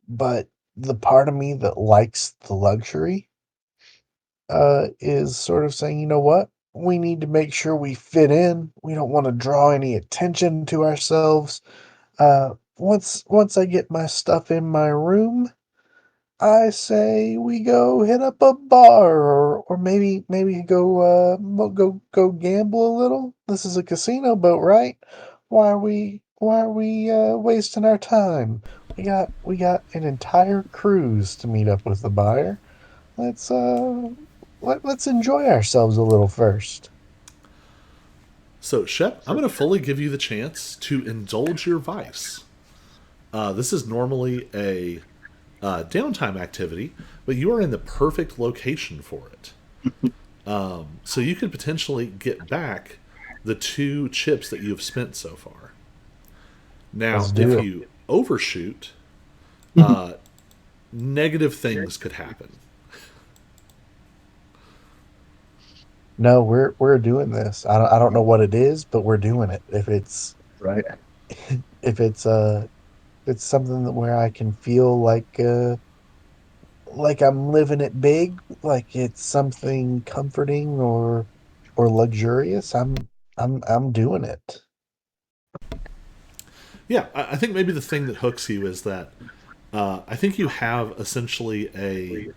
but the part of me that likes the luxury is sort of saying, you know what? We need to make sure we fit in. We don't want to draw any attention to ourselves. Once I get my stuff in my room, I say we go hit up a bar, or maybe go go gamble a little. This is a casino boat, right? Why are we wasting our time? We got an entire cruise to meet up with the buyer. Let's let's enjoy ourselves a little first. So, Shep, I'm going to fully give you the chance to indulge your vice. This is normally a downtime activity, but you are in the perfect location for it. So you could potentially get back the 2 chips that you've spent so far. Now, Let's do if it. you overshoot, uh, negative things could happen. No, we're doing this. I don't know what it is, but we're doing it. Right. If it's something that where I can feel like I'm living it big, like it's something comforting or luxurious, I'm doing it. Yeah, I think maybe the thing that hooks you is that I think you have essentially a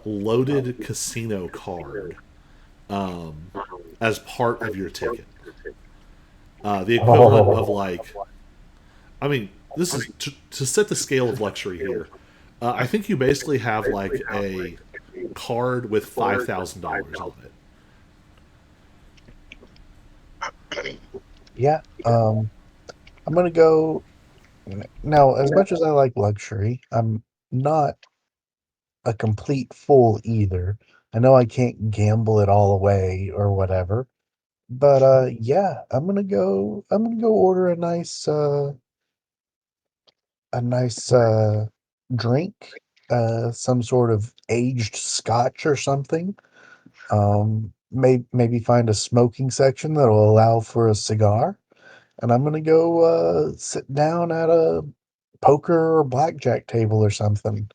loaded casino card as part of your ticket. The equivalent of Oh, like, I mean, this is to set the scale of luxury here. I think you basically have like a card with $5,000 on it. yeah. I'm gonna go now. As much as I like luxury, I'm not a complete fool either. I know I can't gamble it all away or whatever. But yeah, I'm gonna go order a nice drink, some sort of aged scotch or something. Maybe find a smoking section that'll allow for a cigar, and I'm gonna go sit down at a poker or blackjack table or something.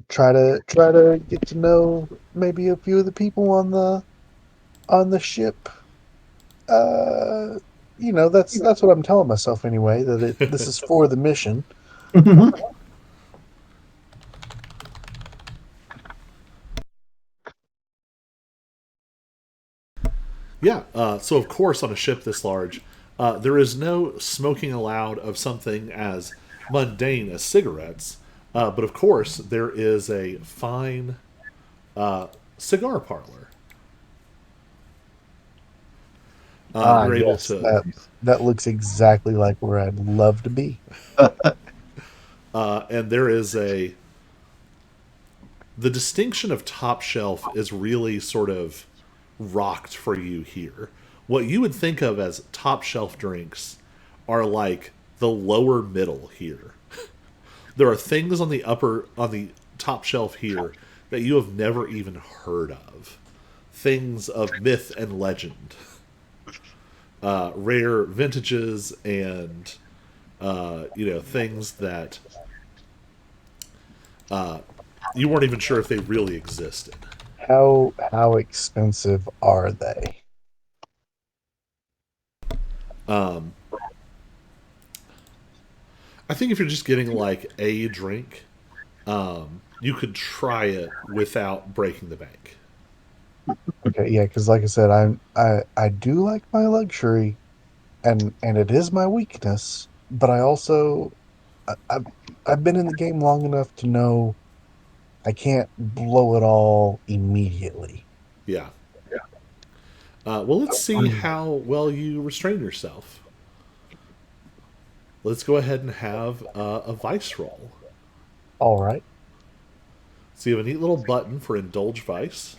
Try to get to know maybe a few of the people on the ship. Uh, that's what I'm telling myself anyway, that this is for the mission. Yeah, so of course, on a ship this large, there is no smoking allowed of something as mundane as cigarettes, but of course, there is a fine cigar parlor. Ah, You're able yes, to, that looks exactly like where I'd love to be. and there is a. The distinction of top shelf is really sort of rocked for you here. What you would think of as top shelf drinks are like the lower middle here. There are things on the top shelf here that you have never even heard of. Things of myth and legend. rare vintages and things that you weren't even sure if they really existed. How expensive are they? Um, I think if you're just getting like a drink, you could try it without breaking the bank. Okay, yeah, because like I said, I do like my luxury, and it is my weakness, but I also I've been in the game long enough to know I can't blow it all immediately. Yeah. Well, let's see how well you restrain yourself. Let's go ahead and have a vice roll. All right. So you have a neat little button for indulge vice.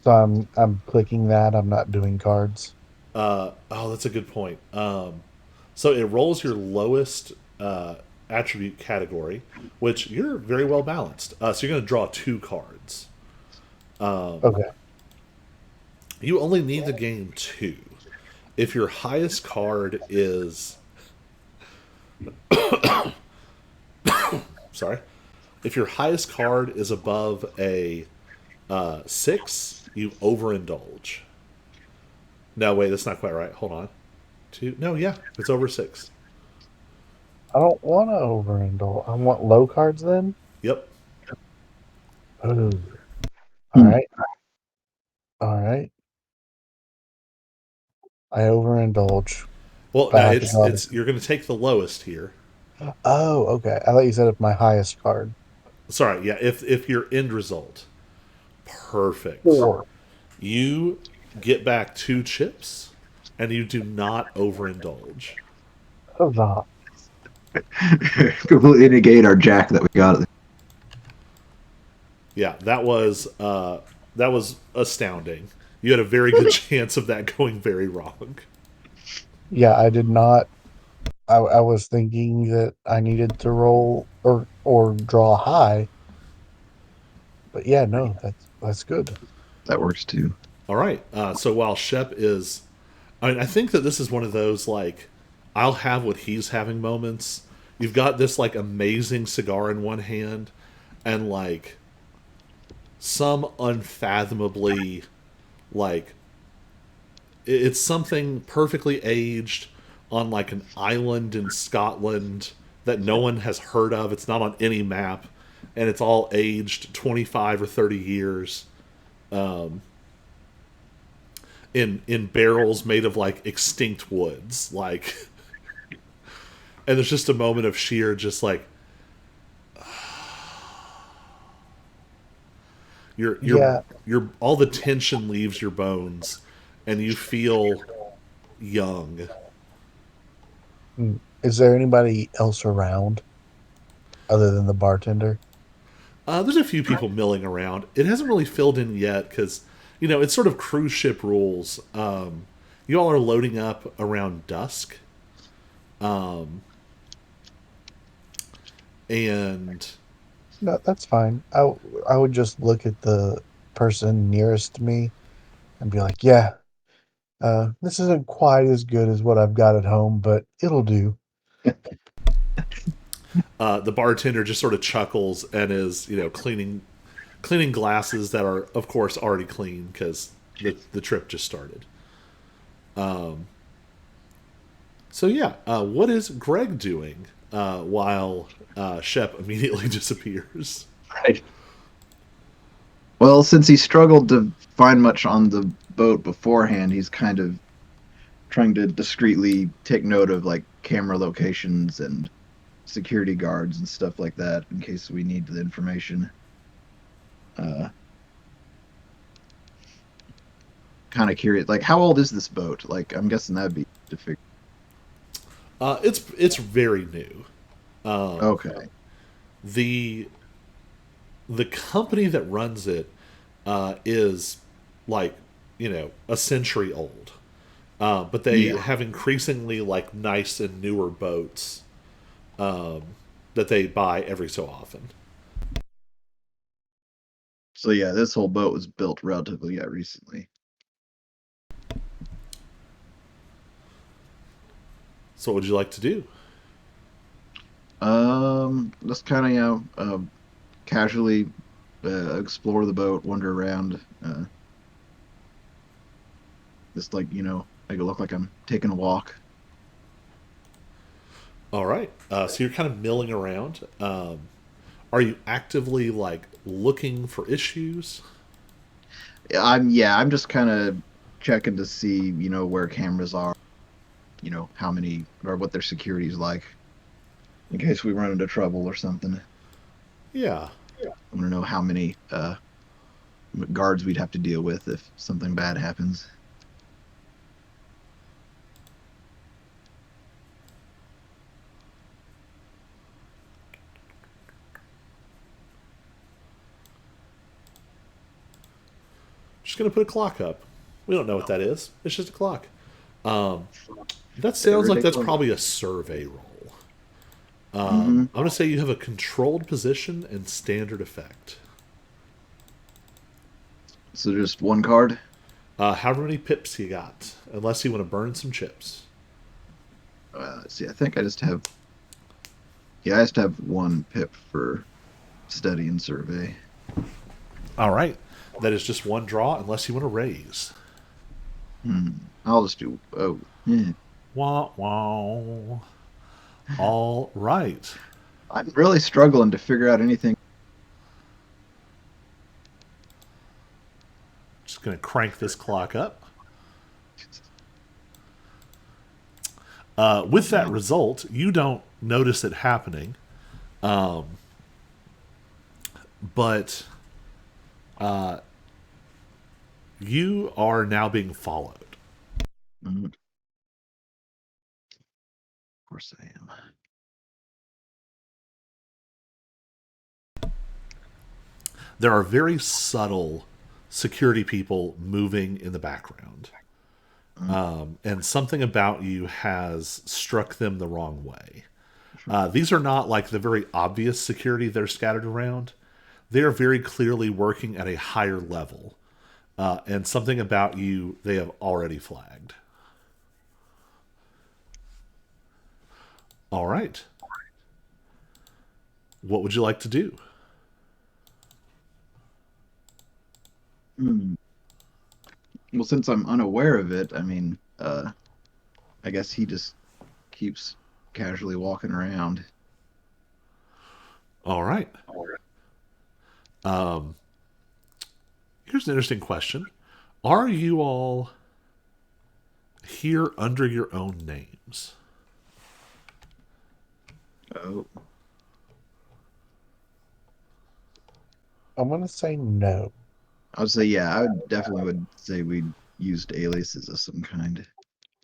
So I'm clicking that. I'm not doing cards. Oh, that's a good point. So it rolls your lowest attribute category, which you're very well balanced. So you're going to draw two cards. Okay. You only need to gain two. If your highest card is, sorry, if your highest card is above a six, you overindulge. No, wait, that's not quite right. Hold on. Two? No, yeah, it's over six. I don't want to overindulge. I want low cards then. Yep. Oh, all Hmm. right. All right. I overindulge, Well, but no, I have to draw it's you're going to take the lowest here. Oh, okay. I thought you said it's my highest card. Sorry, yeah. If your end result, perfect. 4. You get back two chips, and you do not overindulge. Huzzah. Completely negate our jack that we got. Yeah, that was astounding. You had a very good chance of that going very wrong. Yeah, I did not. I was thinking that I needed to roll or draw high, but yeah, no, that's good. That works too. All right. So while Shep is, I mean, I think that this is one of those like, I'll have what he's having moments. You've got this like amazing cigar in one hand, and like some unfathomably like it's something perfectly aged on like an island in Scotland that no one has heard of. It's not on any map, and it's all aged 25 or 30 years in barrels made of like extinct woods. Like, and there's just a moment of sheer just like your Yeah. your all the tension leaves your bones, and you feel young. Is there anybody else around other than the bartender? There's a few people milling around. It hasn't really filled in yet because, it's sort of cruise ship rules. You all are loading up around dusk, and No, that's fine. I would just look at the person nearest me and be like, "Yeah, this isn't quite as good as what I've got at home, but it'll do." the bartender just sort of chuckles and is, cleaning glasses that are, of course, already clean because the trip just started. So yeah, what is Greg doing while Shep immediately disappears? Right. Well, since he struggled to find much on the boat beforehand, he's kind of trying to discreetly take note of like camera locations and security guards and stuff like that in case we need the information. Uh, kind of curious, like how old is this boat? Like I'm guessing that'd be to figure. It's very new. Okay. The the company that runs it is like a century old, but they Yeah. have increasingly like nice and newer boats that they buy every so often. So yeah, this whole boat was built relatively recently. So what would you like to do? Just kind of casually explore the boat, wander around, just like make it look like I'm taking a walk. All right. So you're kind of milling around. Are you actively like looking for issues? I'm just kind of checking to see where cameras are, how many or what their security's like in case we run into trouble or something. Yeah. I want to know how many guards we'd have to deal with if something bad happens. Just gonna put a clock up. We don't know what that is. It's just a clock. Um, that They sounds like that's ridiculous. probably a survey roll. Hmm. I'm gonna say you have a controlled position and standard effect. So just one card. However many pips you got, unless you want to burn some chips. Let's see. I think I just have. Yeah, I just have one pip for study and survey. All right. That is just one draw, unless you want to raise. I'll just do. Oh, yeah. Wah wah. All right. I'm really struggling to figure out anything. Just gonna crank this clock up. With that result, you don't notice it happening, but you are now being followed. Of course I am. There are very subtle security people moving in the background. And something about you has struck them the wrong way. These are not like the very obvious security that are scattered around. They are very clearly working at a higher level. And something about you they have already flagged. All right. What would you like to do? Hmm. Well, since I'm unaware of it, I guess he just keeps casually walking around. All right. Here's an interesting question. Are you all here under your own names? Oh, I'm gonna say no. I would say yeah. I would definitely would say we used aliases of some kind.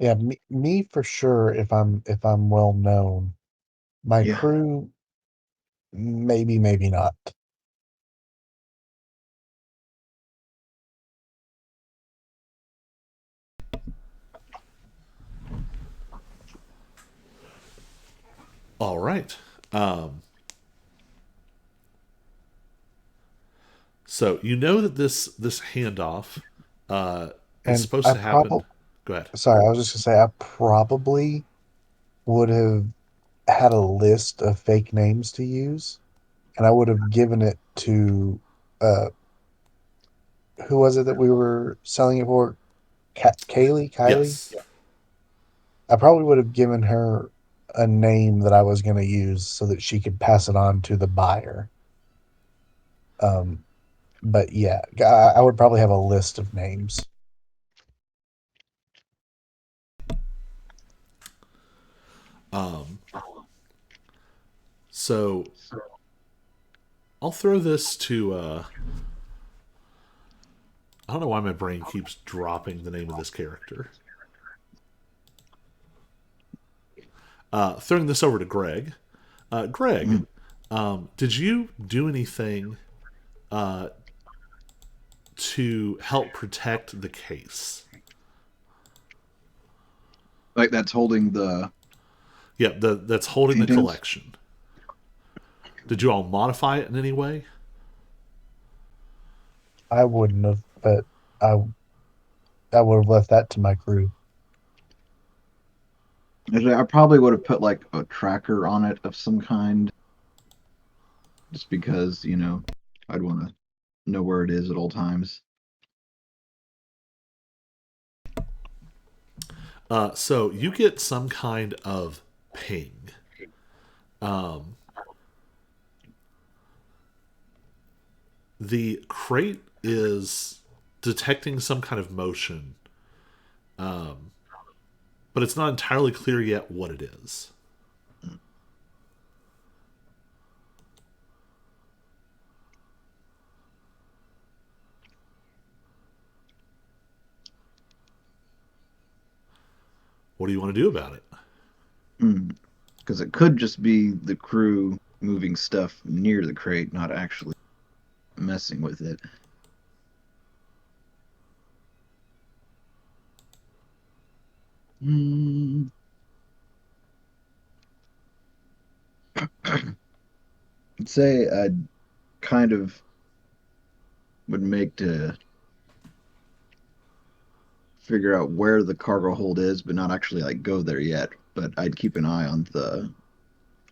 Yeah, me for sure. If I'm well known, my Yeah. crew maybe not. All right. So you know that this handoff is And supposed I to happen. probably Go ahead. sorry, I was just gonna say I probably would have had a list of fake names to use, and I would have given it to uh who was it that we were selling it for? Kylie. Yes. I probably would have given her a name that I was going to use so that she could pass it on to the buyer. Um, but yeah, I would probably have a list of names. So I'll throw this to. I don't know why my brain keeps dropping the name of this character. Throwing this over to Greg. Greg, Mm. did you do anything to help protect the case? Like that's holding the Yeah, that's holding the paintings. collection. Did you all modify it in any way? I wouldn't have, but I I would have left that to my crew. Actually, I probably would have put like a tracker on it of some kind, just because, I'd want to know where it is at all times. So you get some kind of ping. Um, the crate is detecting some kind of motion, but it's not entirely clear yet what it is. What do you want to do about it? Because it could just be the crew moving stuff near the crate, not actually messing with it. Mm, I'd say I kind of would make to figure out where the cargo hold is, but not actually like go there yet. But I'd keep an eye on the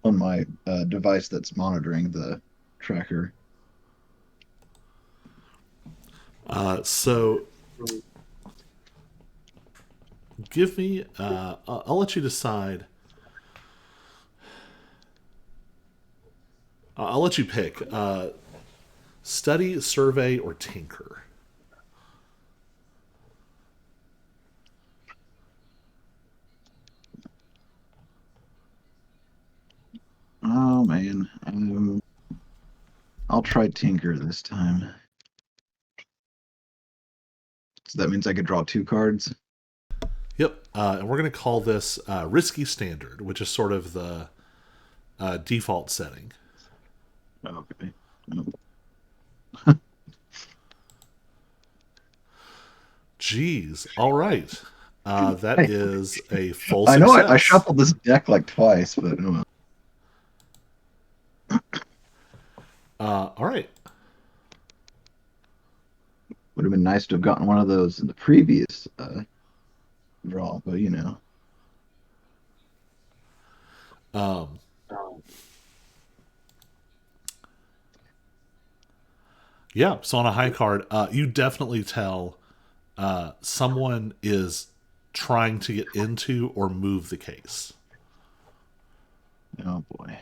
on my device that's monitoring the tracker. So give me. I'll let you decide. I'll let you pick. Study, survey, or tinker. Oh man, I'll try Tinker this time. So that means I could draw two cards. Yep. And we're going to call this risky standard, which is sort of the default setting. Okay. Geez. All right. That I, is a full I know I success. shuffled this deck like twice, but All right. would have been nice to have gotten one of those in the previous draw, but Um, yeah. So on a high card, you definitely tell someone is trying to get into or move the case. oh boy.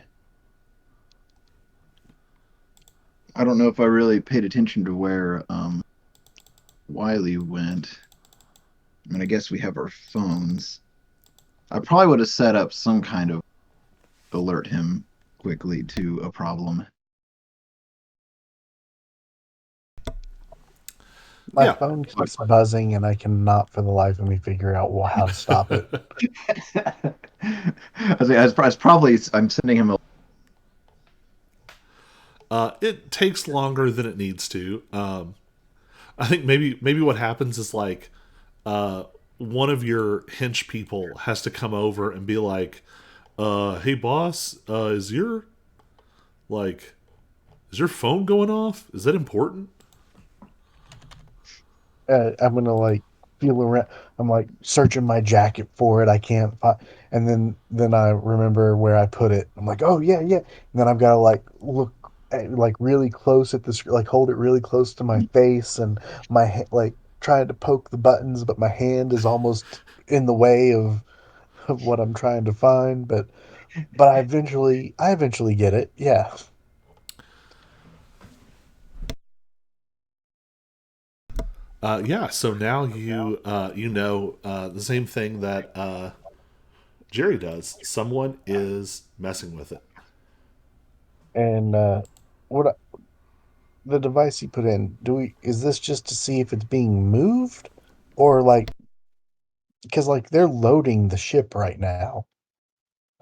I don't know if I really paid attention to where Wiley went. I mean, I guess we have our phones. I probably would have set up some kind of alert him quickly to a problem. My Yeah. phone keeps buzzing, and I cannot for the life of me figure out how to stop it. As probably I'm sending him a. It takes longer than it needs to. I think maybe what happens is like uh, one of your hench people has to come over and be like, "Hey boss, like is your phone going off? Is that important?" I'm gonna like feel around. I'm like searching my jacket for it. I can't find, and then I remember where I put it. I'm like, oh yeah, yeah. And then I've got to like look like really close at this, like hold it really close to my face, and like trying to poke the buttons, but my hand is almost in the way of what I'm trying to find. But I eventually get it. Yeah. Yeah. So now you know the same thing that Jerry does. Someone is messing with it. And what the device you put in, do we is this just to see if it's being moved, or like because like they're loading the ship right now,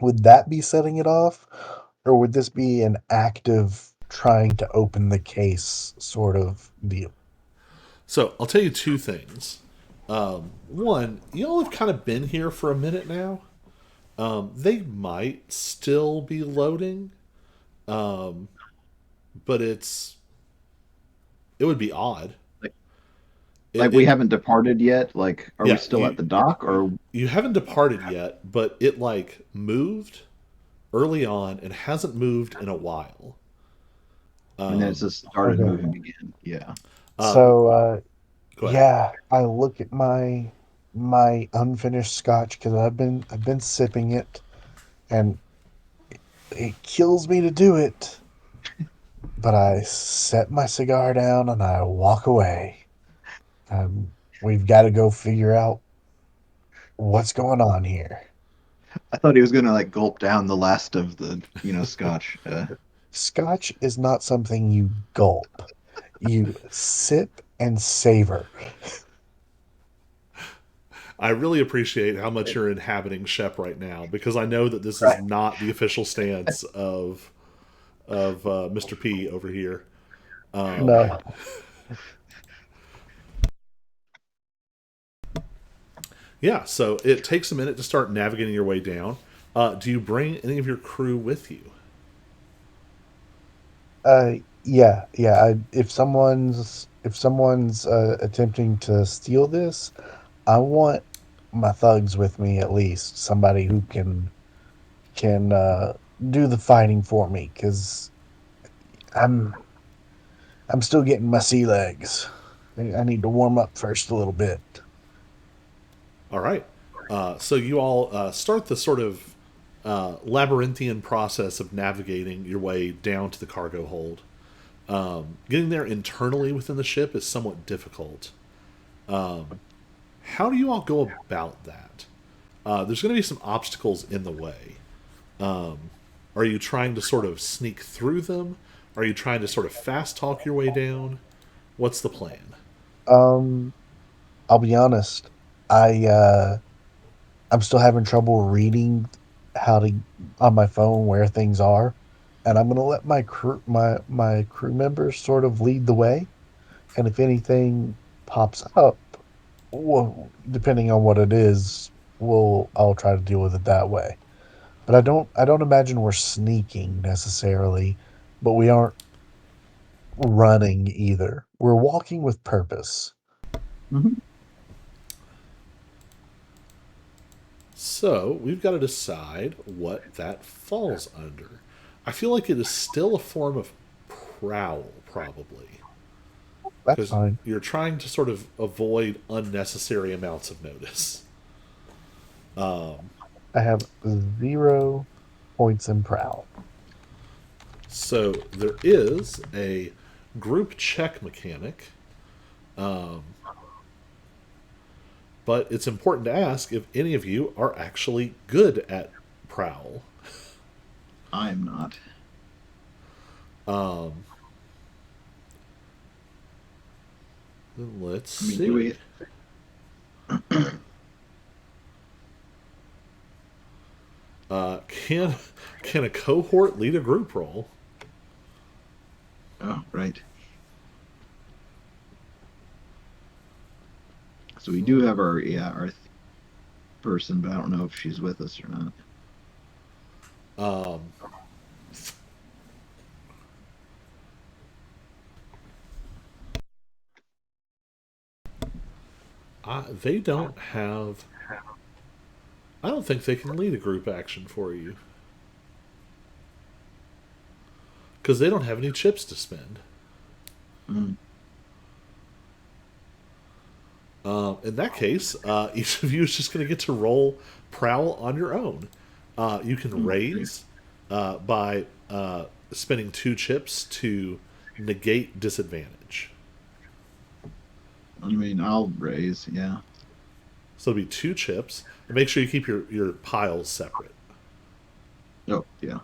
would that be setting it off, or would this be an active trying to open the case sort of deal? So I'll tell you two things. One, y'all have kind of been here for a minute now. They might still be loading, but it would be odd. Like we it haven't departed yet. Like, are we yeah, still at the dock, or you haven't departed yet, but it like moved early on and hasn't moved in a while. and then it Um, just started Okay. moving again? Yeah. uh, So Go ahead. yeah, I look at my unfinished scotch because I've been sipping it and it kills me to do it. But I set my cigar down and I walk away. We've got to go figure out what's going on here. I thought he was gonna like gulp down the last of the scotch. Scotch is not something you gulp. You sip and savor. I really appreciate how much you're inhabiting Shep right now because I know that this is Right. not the official stance of Mr. P over here. Um, No. yeah, so it takes a minute to start navigating your way down. Do you bring any of your crew with you? Yeah. If someone's attempting to steal this, I want my thugs with me at least. Somebody who can do the fighting for me because I'm I'm still getting my sea legs. I need to warm up first a little bit. All right. So you all start the sort of labyrinthian process of navigating your way down to the cargo hold. Getting there internally within the ship is somewhat difficult. How do you all go about that? There's going to be some obstacles in the way. Are you trying to sort of sneak through them? Are you trying to sort of fast talk your way down? What's the plan? Um, I'll be honest. I'm still having trouble reading how to on my phone where things are, and I'm gonna let my crew members sort of lead the way. And if anything pops up, well, depending on what it is, I'll try to deal with it that way. But I don't imagine we're sneaking necessarily, but we aren't running either. We're walking with purpose. Mhm. So we've got to decide what that falls under. I feel like it is still a form of prowl, probably, That's because fine. you're trying to sort of avoid unnecessary amounts of notice. I have 0 points in prowl. So there is a group check mechanic, but it's important to ask if any of you are actually good at prowl. I am not. Let's I mean, do see. we? Can a cohort lead a group roll? Oh, right. So we do have our person, but I don't know if she's with us or not. They don't have. I don't think they can lead a group action for you because they don't have any chips to spend. Mm, In that case, each of you is just going to get to roll prowl on your own. You can great. raise by spending 2 chips to negate disadvantage. I mean, I'll raise. Yeah. So it'll be 2 chips. And make sure you keep your piles separate. Oh, yeah.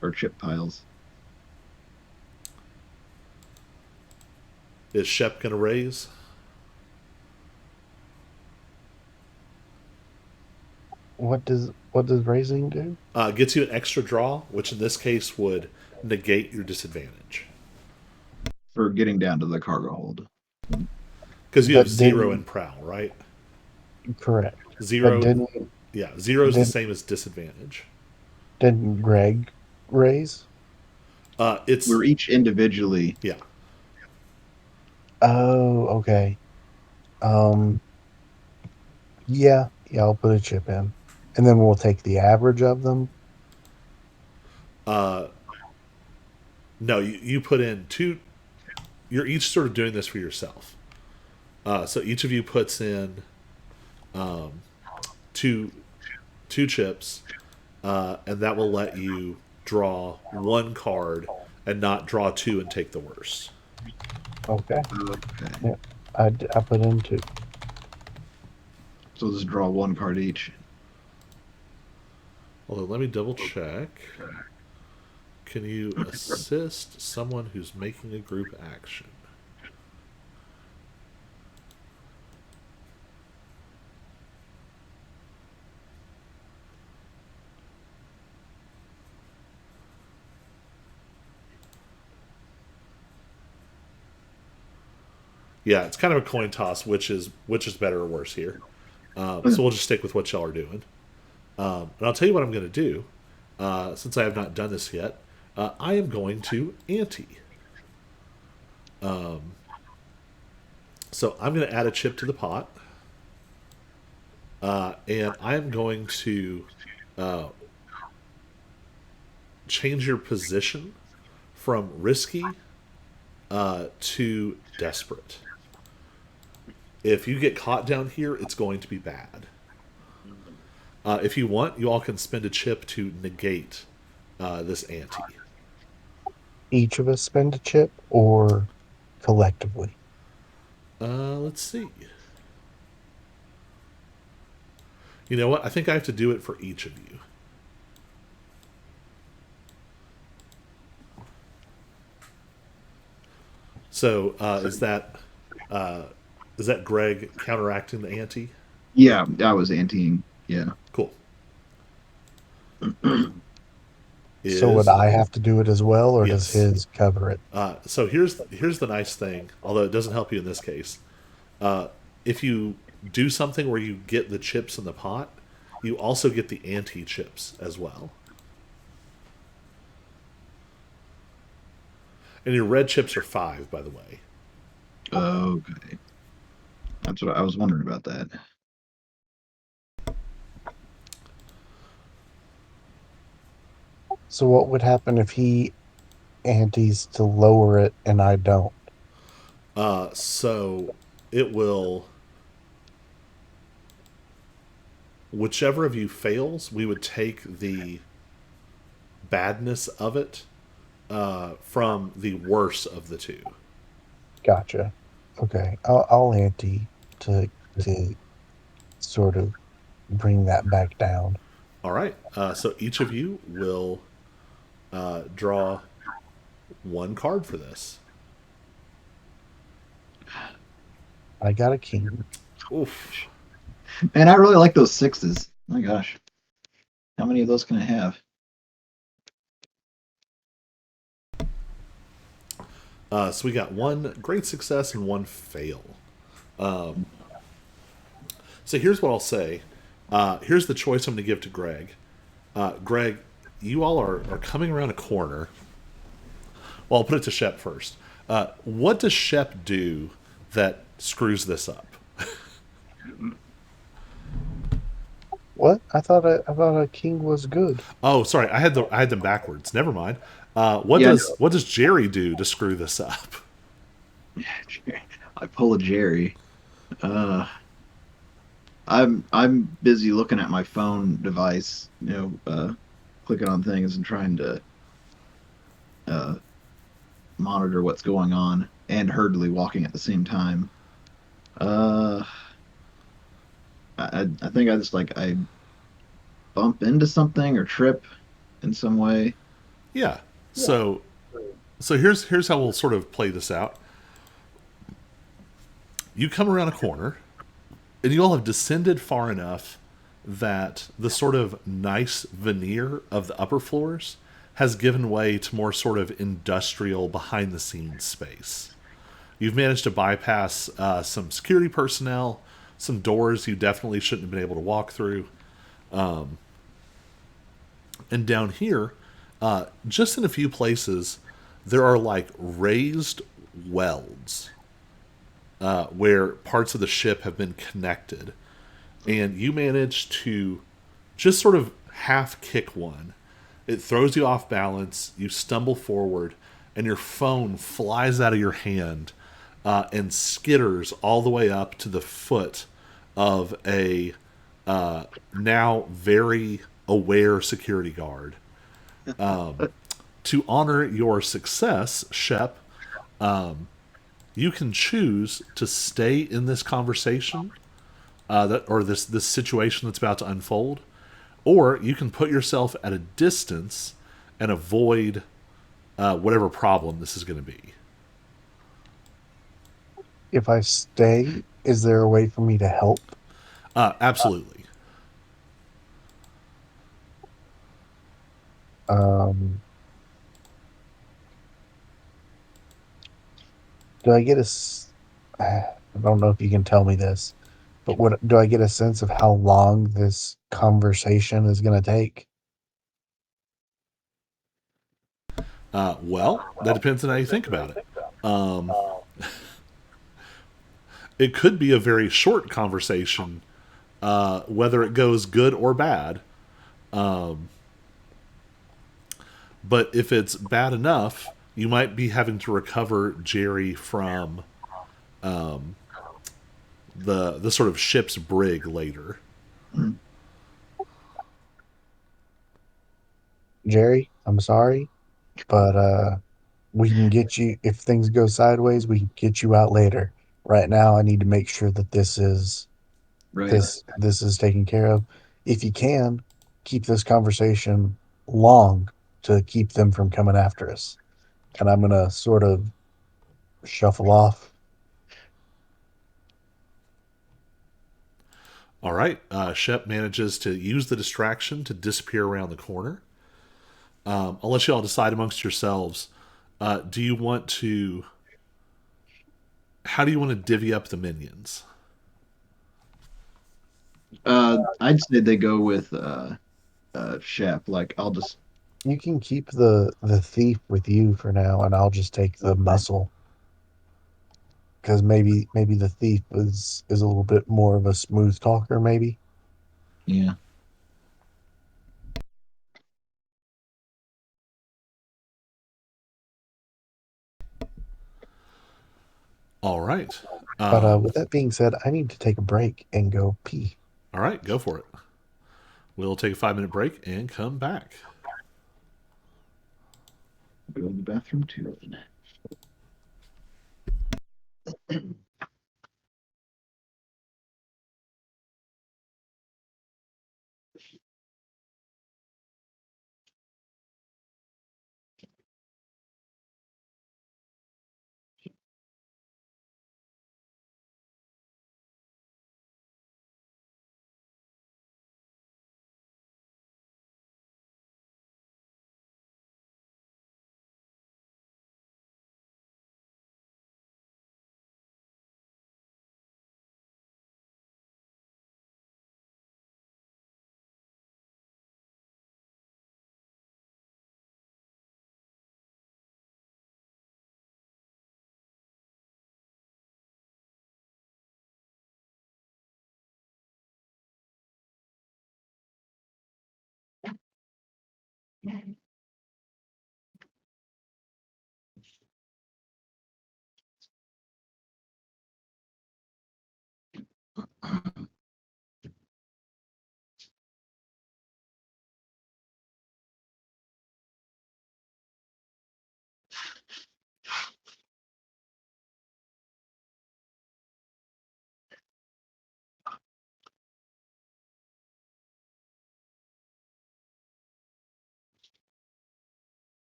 Or chip piles. Is Shep going to raise? What does raising do? Gets you an extra draw, which in this case would negate your disadvantage. For getting down to the cargo hold. Because you have But 0 in didn't prowl, right? correct. But 0, didn't yeah, 0 is the didn't same as disadvantage. didn't Greg raise? It's We're each individually. Yeah. Oh, okay. Um, yeah, I'll put a chip in, and then we'll take the average of them. Uh, no, you put in two. You're each sort of doing this for yourself. So each of you puts in two two chips, and that will let you draw one card and not draw two and take the worst. Okay. Okay. Yeah, I put in two. So we'll just draw one card each. Although, let me double check. Can you assist someone who's making a group action? Yeah, it's kind of a coin toss. Which is better or worse here? So we'll just stick with what y'all are doing. And I'll tell you what I'm going to do. Since I have not done this yet, I am going to ante. So I'm going to add a chip to the pot, and I'm going to uh, change your position from risky to desperate. If you get caught down here, it's going to be bad. If you want, you all can spend a chip to negate this ante. Each of us spend a chip, or collectively. Let's see. You know what? I think I have to do it for each of you. So uh, is that Greg counteracting the ante? Yeah, I was anteing. Yeah. Cool. So would Is I have to do it as well, or does yes. his cover it? So here's the nice thing, although it doesn't help you in this case. Uh, if you do something where you get the chips in the pot, you also get the ante chips as well. And your red chips are 5, by the way. Okay. That's what I was wondering about that. So what would happen if he antes to lower it and I don't? So it will, whichever of you fails, we would take the badness of it from the worse of the two. Gotcha. Okay, I'll ante to sort of bring that back down. All right. So each of you will draw one card for this. I got a king. Oof. Man, I really like those sixes. My gosh. How many of those can I have? So we got one great success and one fail. So here's what I'll say. Here's the choice I'm going to give to Greg. Greg, you all are coming around a corner. Well, I'll put it to Shep first. What does Shep do that screws this up? What? I thought a king was good. Oh, sorry, I had them backwards. Never mind. Yeah, What does Jerry do to screw this up? I pull a Jerry. Uh, I'm busy looking at my phone device, clicking on things and trying to uh, monitor what's going on, and hurriedly walking at the same time. Uh, I think I just I bump into something or trip in some way. Yeah. So here's how we'll sort of play this out. You come around a corner, and you all have descended far enough that the sort of nice veneer of the upper floors has given way to more sort of industrial behind the scenes space. You've managed to bypass some security personnel, some doors you definitely shouldn't have been able to walk through. And down here, just in a few places, there are like raised welds. where parts of the ship have been connected, and you manage to just sort of half kick one. It throws you off balance. You stumble forward, and your phone flies out of your hand and skitters all the way up to the foot of a now very aware security guard. To honor your success, Shep, you can choose to stay in this conversation or this situation that's about to unfold, or you can put yourself at a distance and avoid whatever problem this is going to be. If I stay, is there a way for me to help? Absolutely. Um, do I get I don't know if you can tell me this, but what do I get a sense of how long this conversation is going to take? Well, that depends on how you think about it. It could be a very short conversation, whether it goes good or bad. But if it's bad enough, you might be having to recover Jerry from the sort of ship's brig later. Mm. Jerry, I'm sorry, but we can get you if things go sideways, we can get you out later. Right now, I need to make sure that Right. this is taken care of. If you can, keep this conversation long to keep them from coming after us. And I'm gonna sort of shuffle off. All right. Shep manages to use the distraction to disappear around the corner. I'll let you all decide amongst yourselves. Do you want to? How do you want to divvy up the minions? I'd say they go with Shep. Like I'll just You can keep the thief with you for now, and I'll just take the okay. muscle because maybe the thief is a little bit more of a smooth talker. Maybe Yeah. All right. But with that being said, I need to take a break and go pee. All right. Go for it. We'll take a 5 minute break and come back. Go to the bathroom too.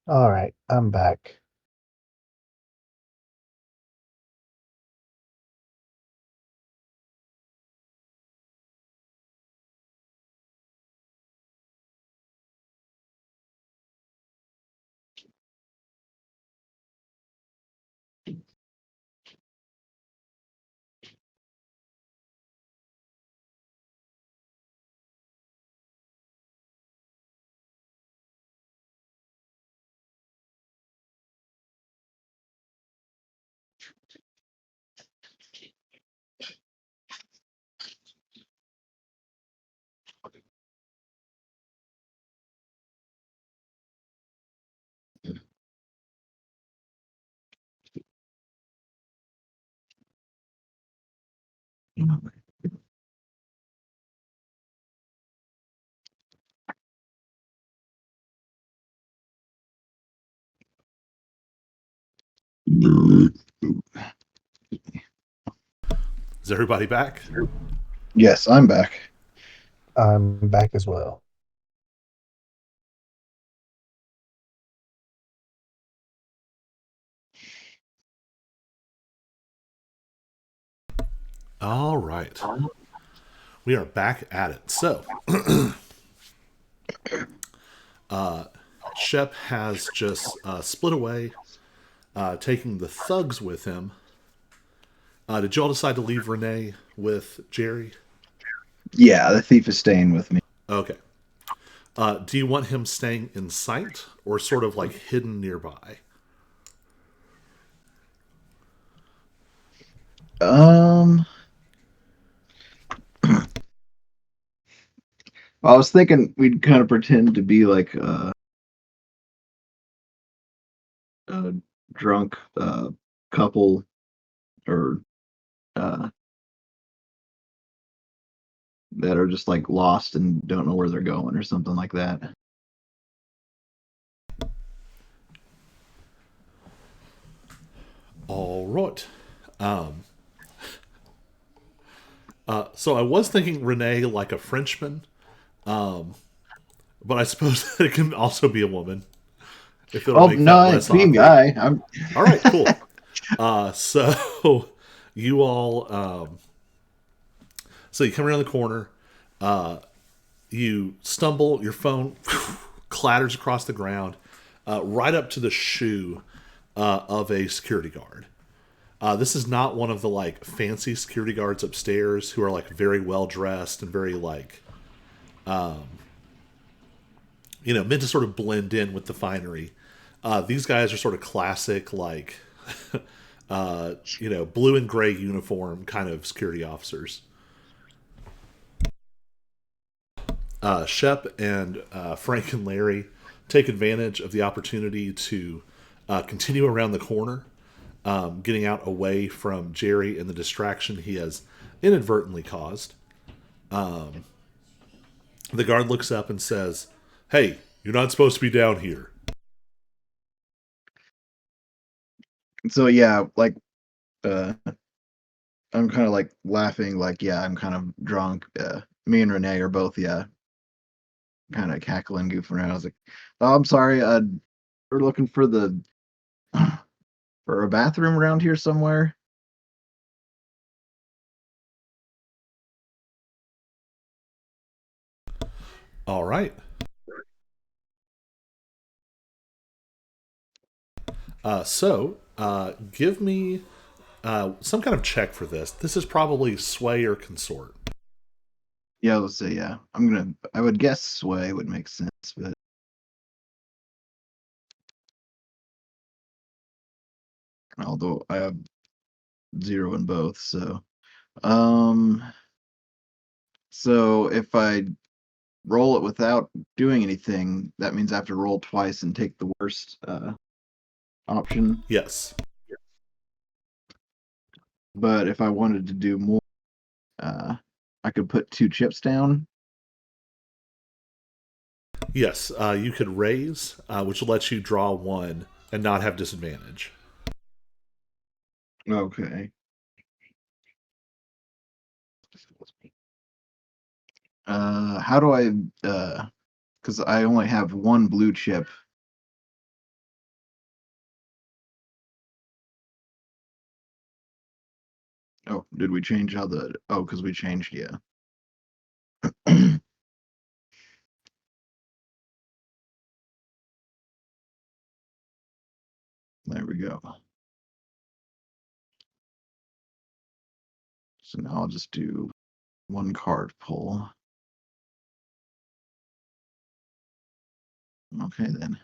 All right, I'm back. Is everybody back? Yes, I'm back. I'm back as well. All right. We are back at it. So, Shep has just split away, taking the thugs with him. Did y'all decide to leave Renee with Jerry? Yeah, the thief is staying with me. Okay. Do you want him staying in sight or sort of like hidden nearby? Um, I was thinking we'd kind of pretend to be like a drunk couple or uh, that are just like lost and don't know where they're going or something like that. All right. So I was thinking Renee like a Frenchman, but I suppose that it can also be a woman if it'll Oh make that no, less being awkward. guy, I'm. All right, cool. So you all, so you come around the corner, you stumble, your phone clatters across the ground, right up to the shoe of a security guard. This is not one of the like fancy security guards upstairs who are like very well dressed and very like meant to sort of blend in with the finery. These guys are sort of classic like blue and gray uniform kind of security officers. Shep and Frank and Larry take advantage of the opportunity to continue around the corner, getting out away from Jerry and the distraction he has inadvertently caused. The guard looks up and says, "Hey, you're not supposed to be down here." So yeah, like uh, I'm kind of like laughing, like yeah, I'm kind of drunk. Me and Renee are both kind of cackling, goofing around. I was like, "Oh, I'm sorry. We're looking for the for a bathroom around here somewhere." All right. Give me some kind of check for this. This is probably sway or consort. Yeah, let's say yeah. I would guess sway would make sense, but although I have zero in both, so um, so if I roll it without doing anything, that means I have to roll twice and take the worst option. Yes. But if I wanted to do more, uh, I could put two chips down. Yes. You could raise, which will let you draw one and not have disadvantage. Okay. How do I? Because I only have one blue chip. Oh, did we change how the? Oh, because we changed. Yeah. There we go. So now I'll just do one card pull. Okay then.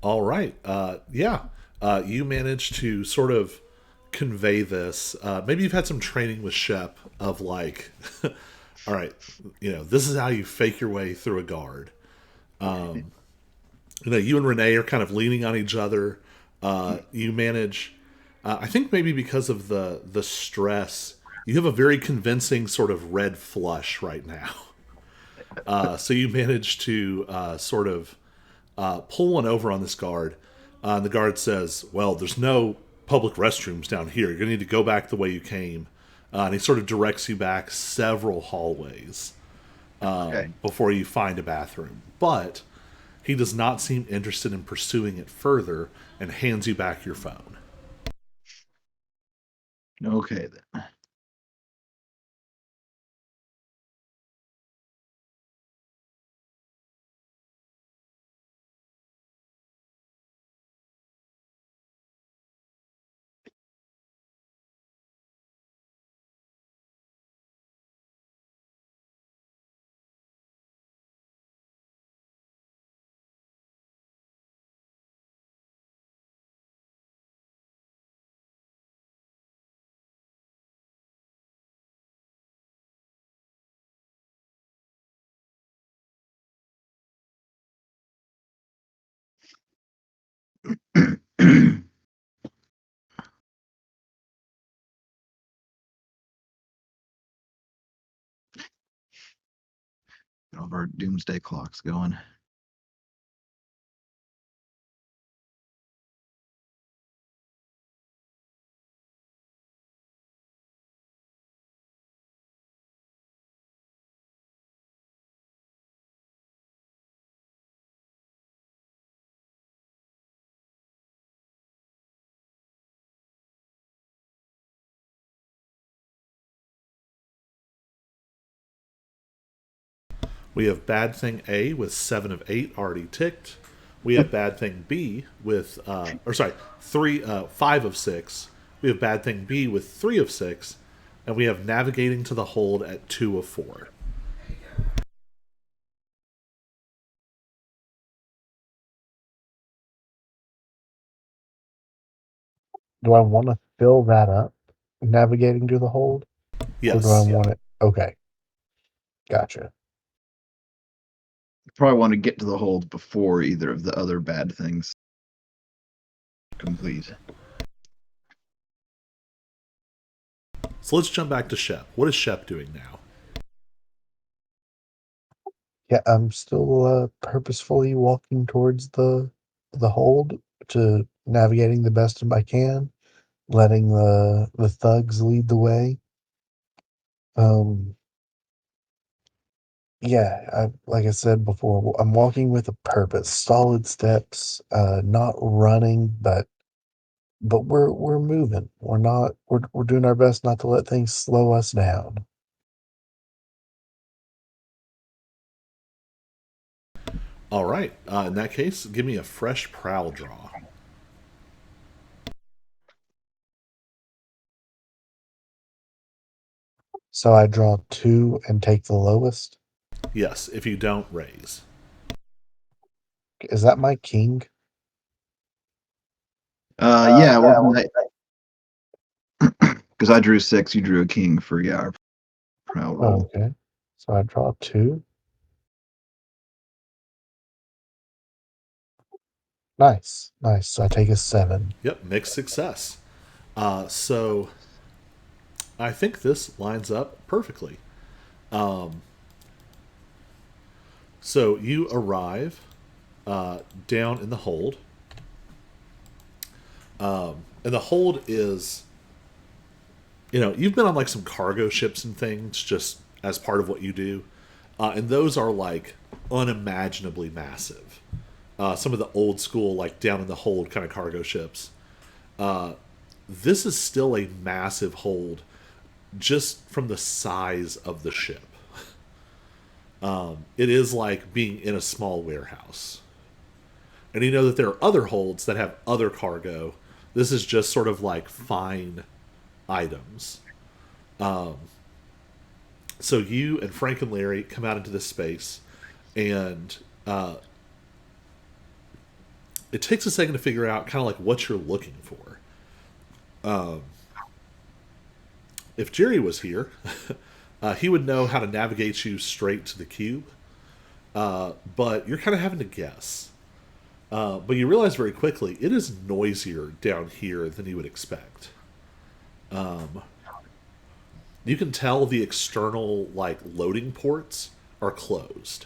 All right. Yeah. You managed to sort of convey this. Maybe you've had some training with Shep of like, all right, this is how you fake your way through a guard. You and Renee are kind of leaning on each other. You manage, I think maybe because of the stress, you have a very convincing sort of red flush right now. So you manage to sort of pull one over on this guard. And the guard says, "Well, there's no public restrooms down here. You're going to need to go back the way you came." And he sort of directs you back several hallways Okay. before you find a bathroom. But he does not seem interested in pursuing it further and hands you back your phone. Okay then. All of our doomsday clocks going. We have Bad Thing A with 7 of 8 already ticked. We have Bad Thing B with, or sorry, 5 of 6. We have Bad Thing B with 3 of 6. And we have Navigating to the Hold at 2 of 4. Do I want to fill that up, navigating to the hold, or do I Yes. want it? Okay, gotcha. Probably want to get to the hold before either of the other bad things complete. So let's jump back to Shep. What is Shep doing now? Yeah, I'm still purposefully walking towards the hold to navigating the best of I can, letting the thugs lead the way. Um, yeah, like I said before, I'm walking with a purpose, solid steps, not running, but we're moving. We're doing our best not to let things slow us down. All right. In that case, give me a fresh prowl draw. So I draw two and take the lowest. Yes, if you don't raise. Is that my king? Yeah, Yeah. wasn't that because I drew 6, you drew a king for our prowl roll. Okay. So I draw two. Nice, nice. So I take a 7. Yep, mixed success. So I think this lines up perfectly. So you arrive down in the hold. And the hold is, you've been on like some cargo ships and things just as part of what you do, and those are like unimaginably massive. Some of the old school, like down in the hold kind of cargo ships. This is still a massive hold just from the size of the ship. It is like being in a small warehouse. And you know that there are other holds that have other cargo. This is just sort of like fine items. So you and Frank and Larry come out into this space, and it takes a second to figure out kind of like what you're looking for. If Jerry was here, he would know how to navigate you straight to the cube, but you're kind of having to guess. But you realize very quickly it is noisier down here than you would expect. You can tell the external like loading ports are closed.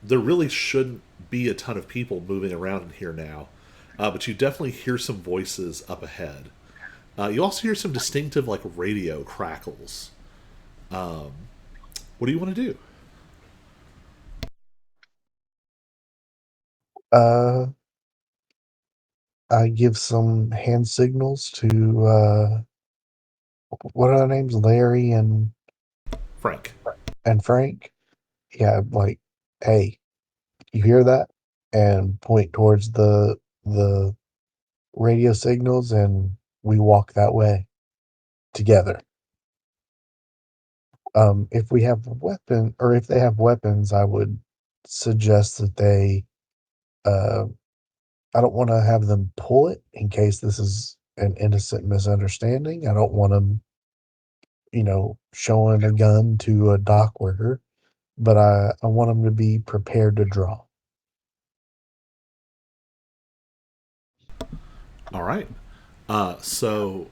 There really shouldn't be a ton of people moving around in here now, but you definitely hear some voices up ahead. You also hear some distinctive like radio crackles. What do you want to do? Uh, I give some hand signals to what are their names? Larry Frank. and Frank. Yeah, like, hey, you hear that? And point towards the radio signals, and we walk that way together. If we have weapon, or if they have weapons, I would suggest that they. Uh, I don't want to have them pull it in case this is an innocent misunderstanding. I don't want them, showing a gun to a dock worker, but I want them to be prepared to draw. All right. So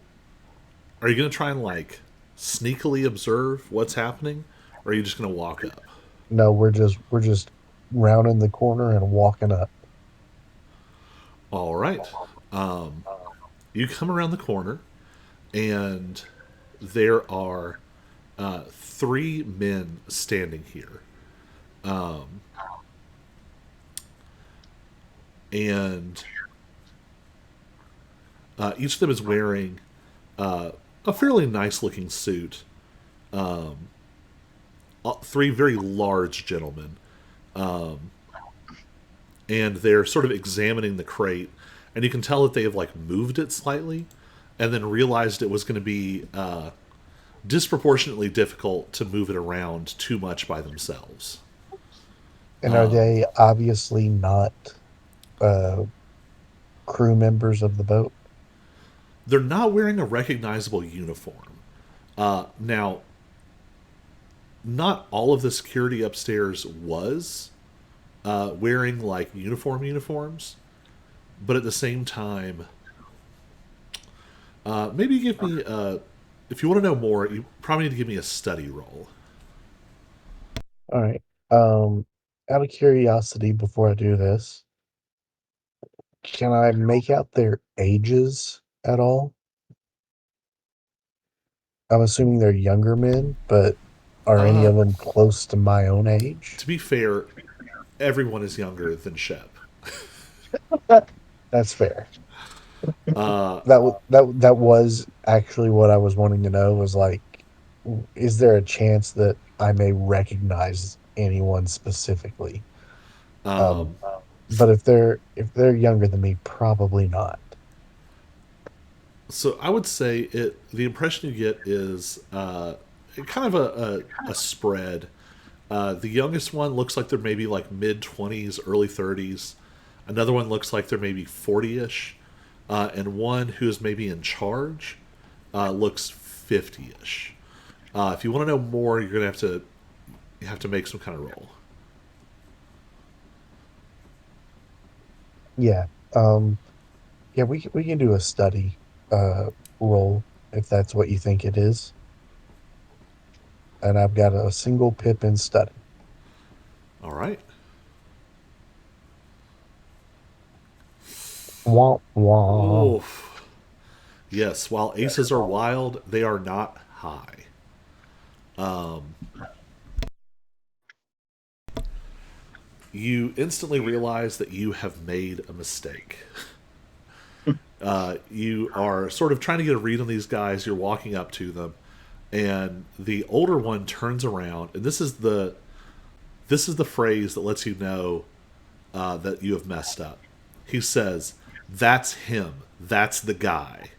are you going to try and like sneakily observe what's happening, or are you just going to walk up? No, we're just rounding the corner and walking up. All right. You come around the corner, and there are three men standing here. And each of them is wearing a fairly nice looking suit. Three very large gentlemen. And they're sort of examining the crate, and you can tell that they have like moved it slightly and then realized it was going to be disproportionately difficult to move it around too much by themselves. And are they obviously not uh, crew members of the boat? They're not wearing a recognizable uniform. Now, not all of the security upstairs was wearing like uniforms, but at the same time, maybe give me if you want to know more, you probably need to give me a study roll. All right. Um, Out of curiosity, before I do this, can I make out their ages at all? I'm assuming they're younger men, but are any Uh, of them close to my own age? to be fair, everyone is younger than Shep. That's fair. Uh, That was actually what I was wanting to know was like, is there a chance that I may recognize anyone specifically? Um, but if they're younger than me, probably not. so I would say it. The impression you get is kind of a spread. The youngest one looks like they're maybe like mid 20s, early 30s. Another one looks like they're maybe 40ish, and one who is maybe in charge looks 50ish. If you want to know more, you're gonna have to make some kind of roll. Yeah. Um, yeah, we can do a study uh roll if that's what you think it is. And I've got a single pip in study. All right. Wah, wah. Oof. Yes, while aces are wild, they are not high. You instantly realize that you have made a mistake. You are sort of trying to get a read on these guys. You're walking up to them, and the older one turns around, and this is the phrase that lets you know that you have messed up. He says, "That's him. That's the guy."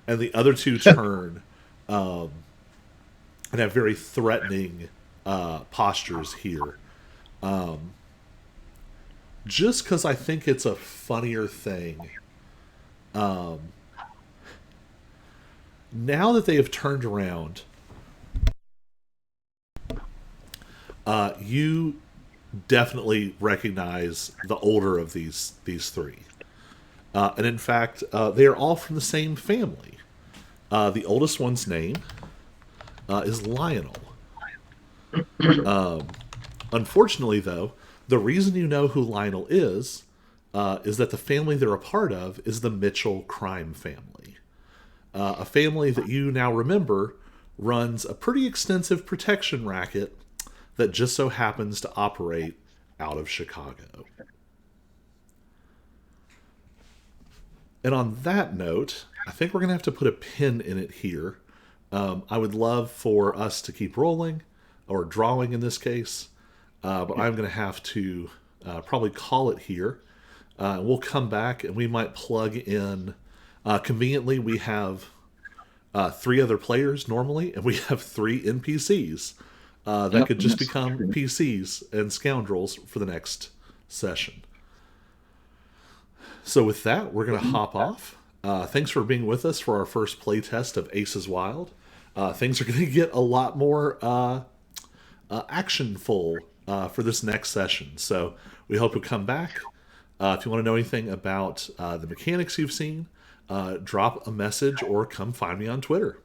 And the other two turn and have very threatening postures here. Just because I think it's a funnier thing. Now that they have turned around, you definitely recognize the older of these three. And in fact, they are all from the same family. The oldest one's name is Lionel. Unfortunately, though, the reason you know who Lionel is that the family they're a part of is the Mitchell crime family. A family that you now remember runs a pretty extensive protection racket that just so happens to operate out of Chicago. And on that note, I think we're going to have to put a pin in it here. I would love for us to keep rolling, or drawing in this case, but I'm going to have to probably call it here. We'll come back and we might plug in. Conveniently, we have three other players normally, and we have three NPCs that Yep, could and just that's become true. PCs and scoundrels for the next session. So with that, we're going to hop off. Thanks for being with us for our first playtest of Aces Wild. Things are going to get a lot more actionful for this next session. So we hope you'll come back. If you want to know anything about the mechanics you've seen, drop a message or come find me on Twitter.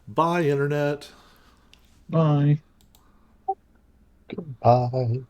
Bye, Internet. Bye. Bye.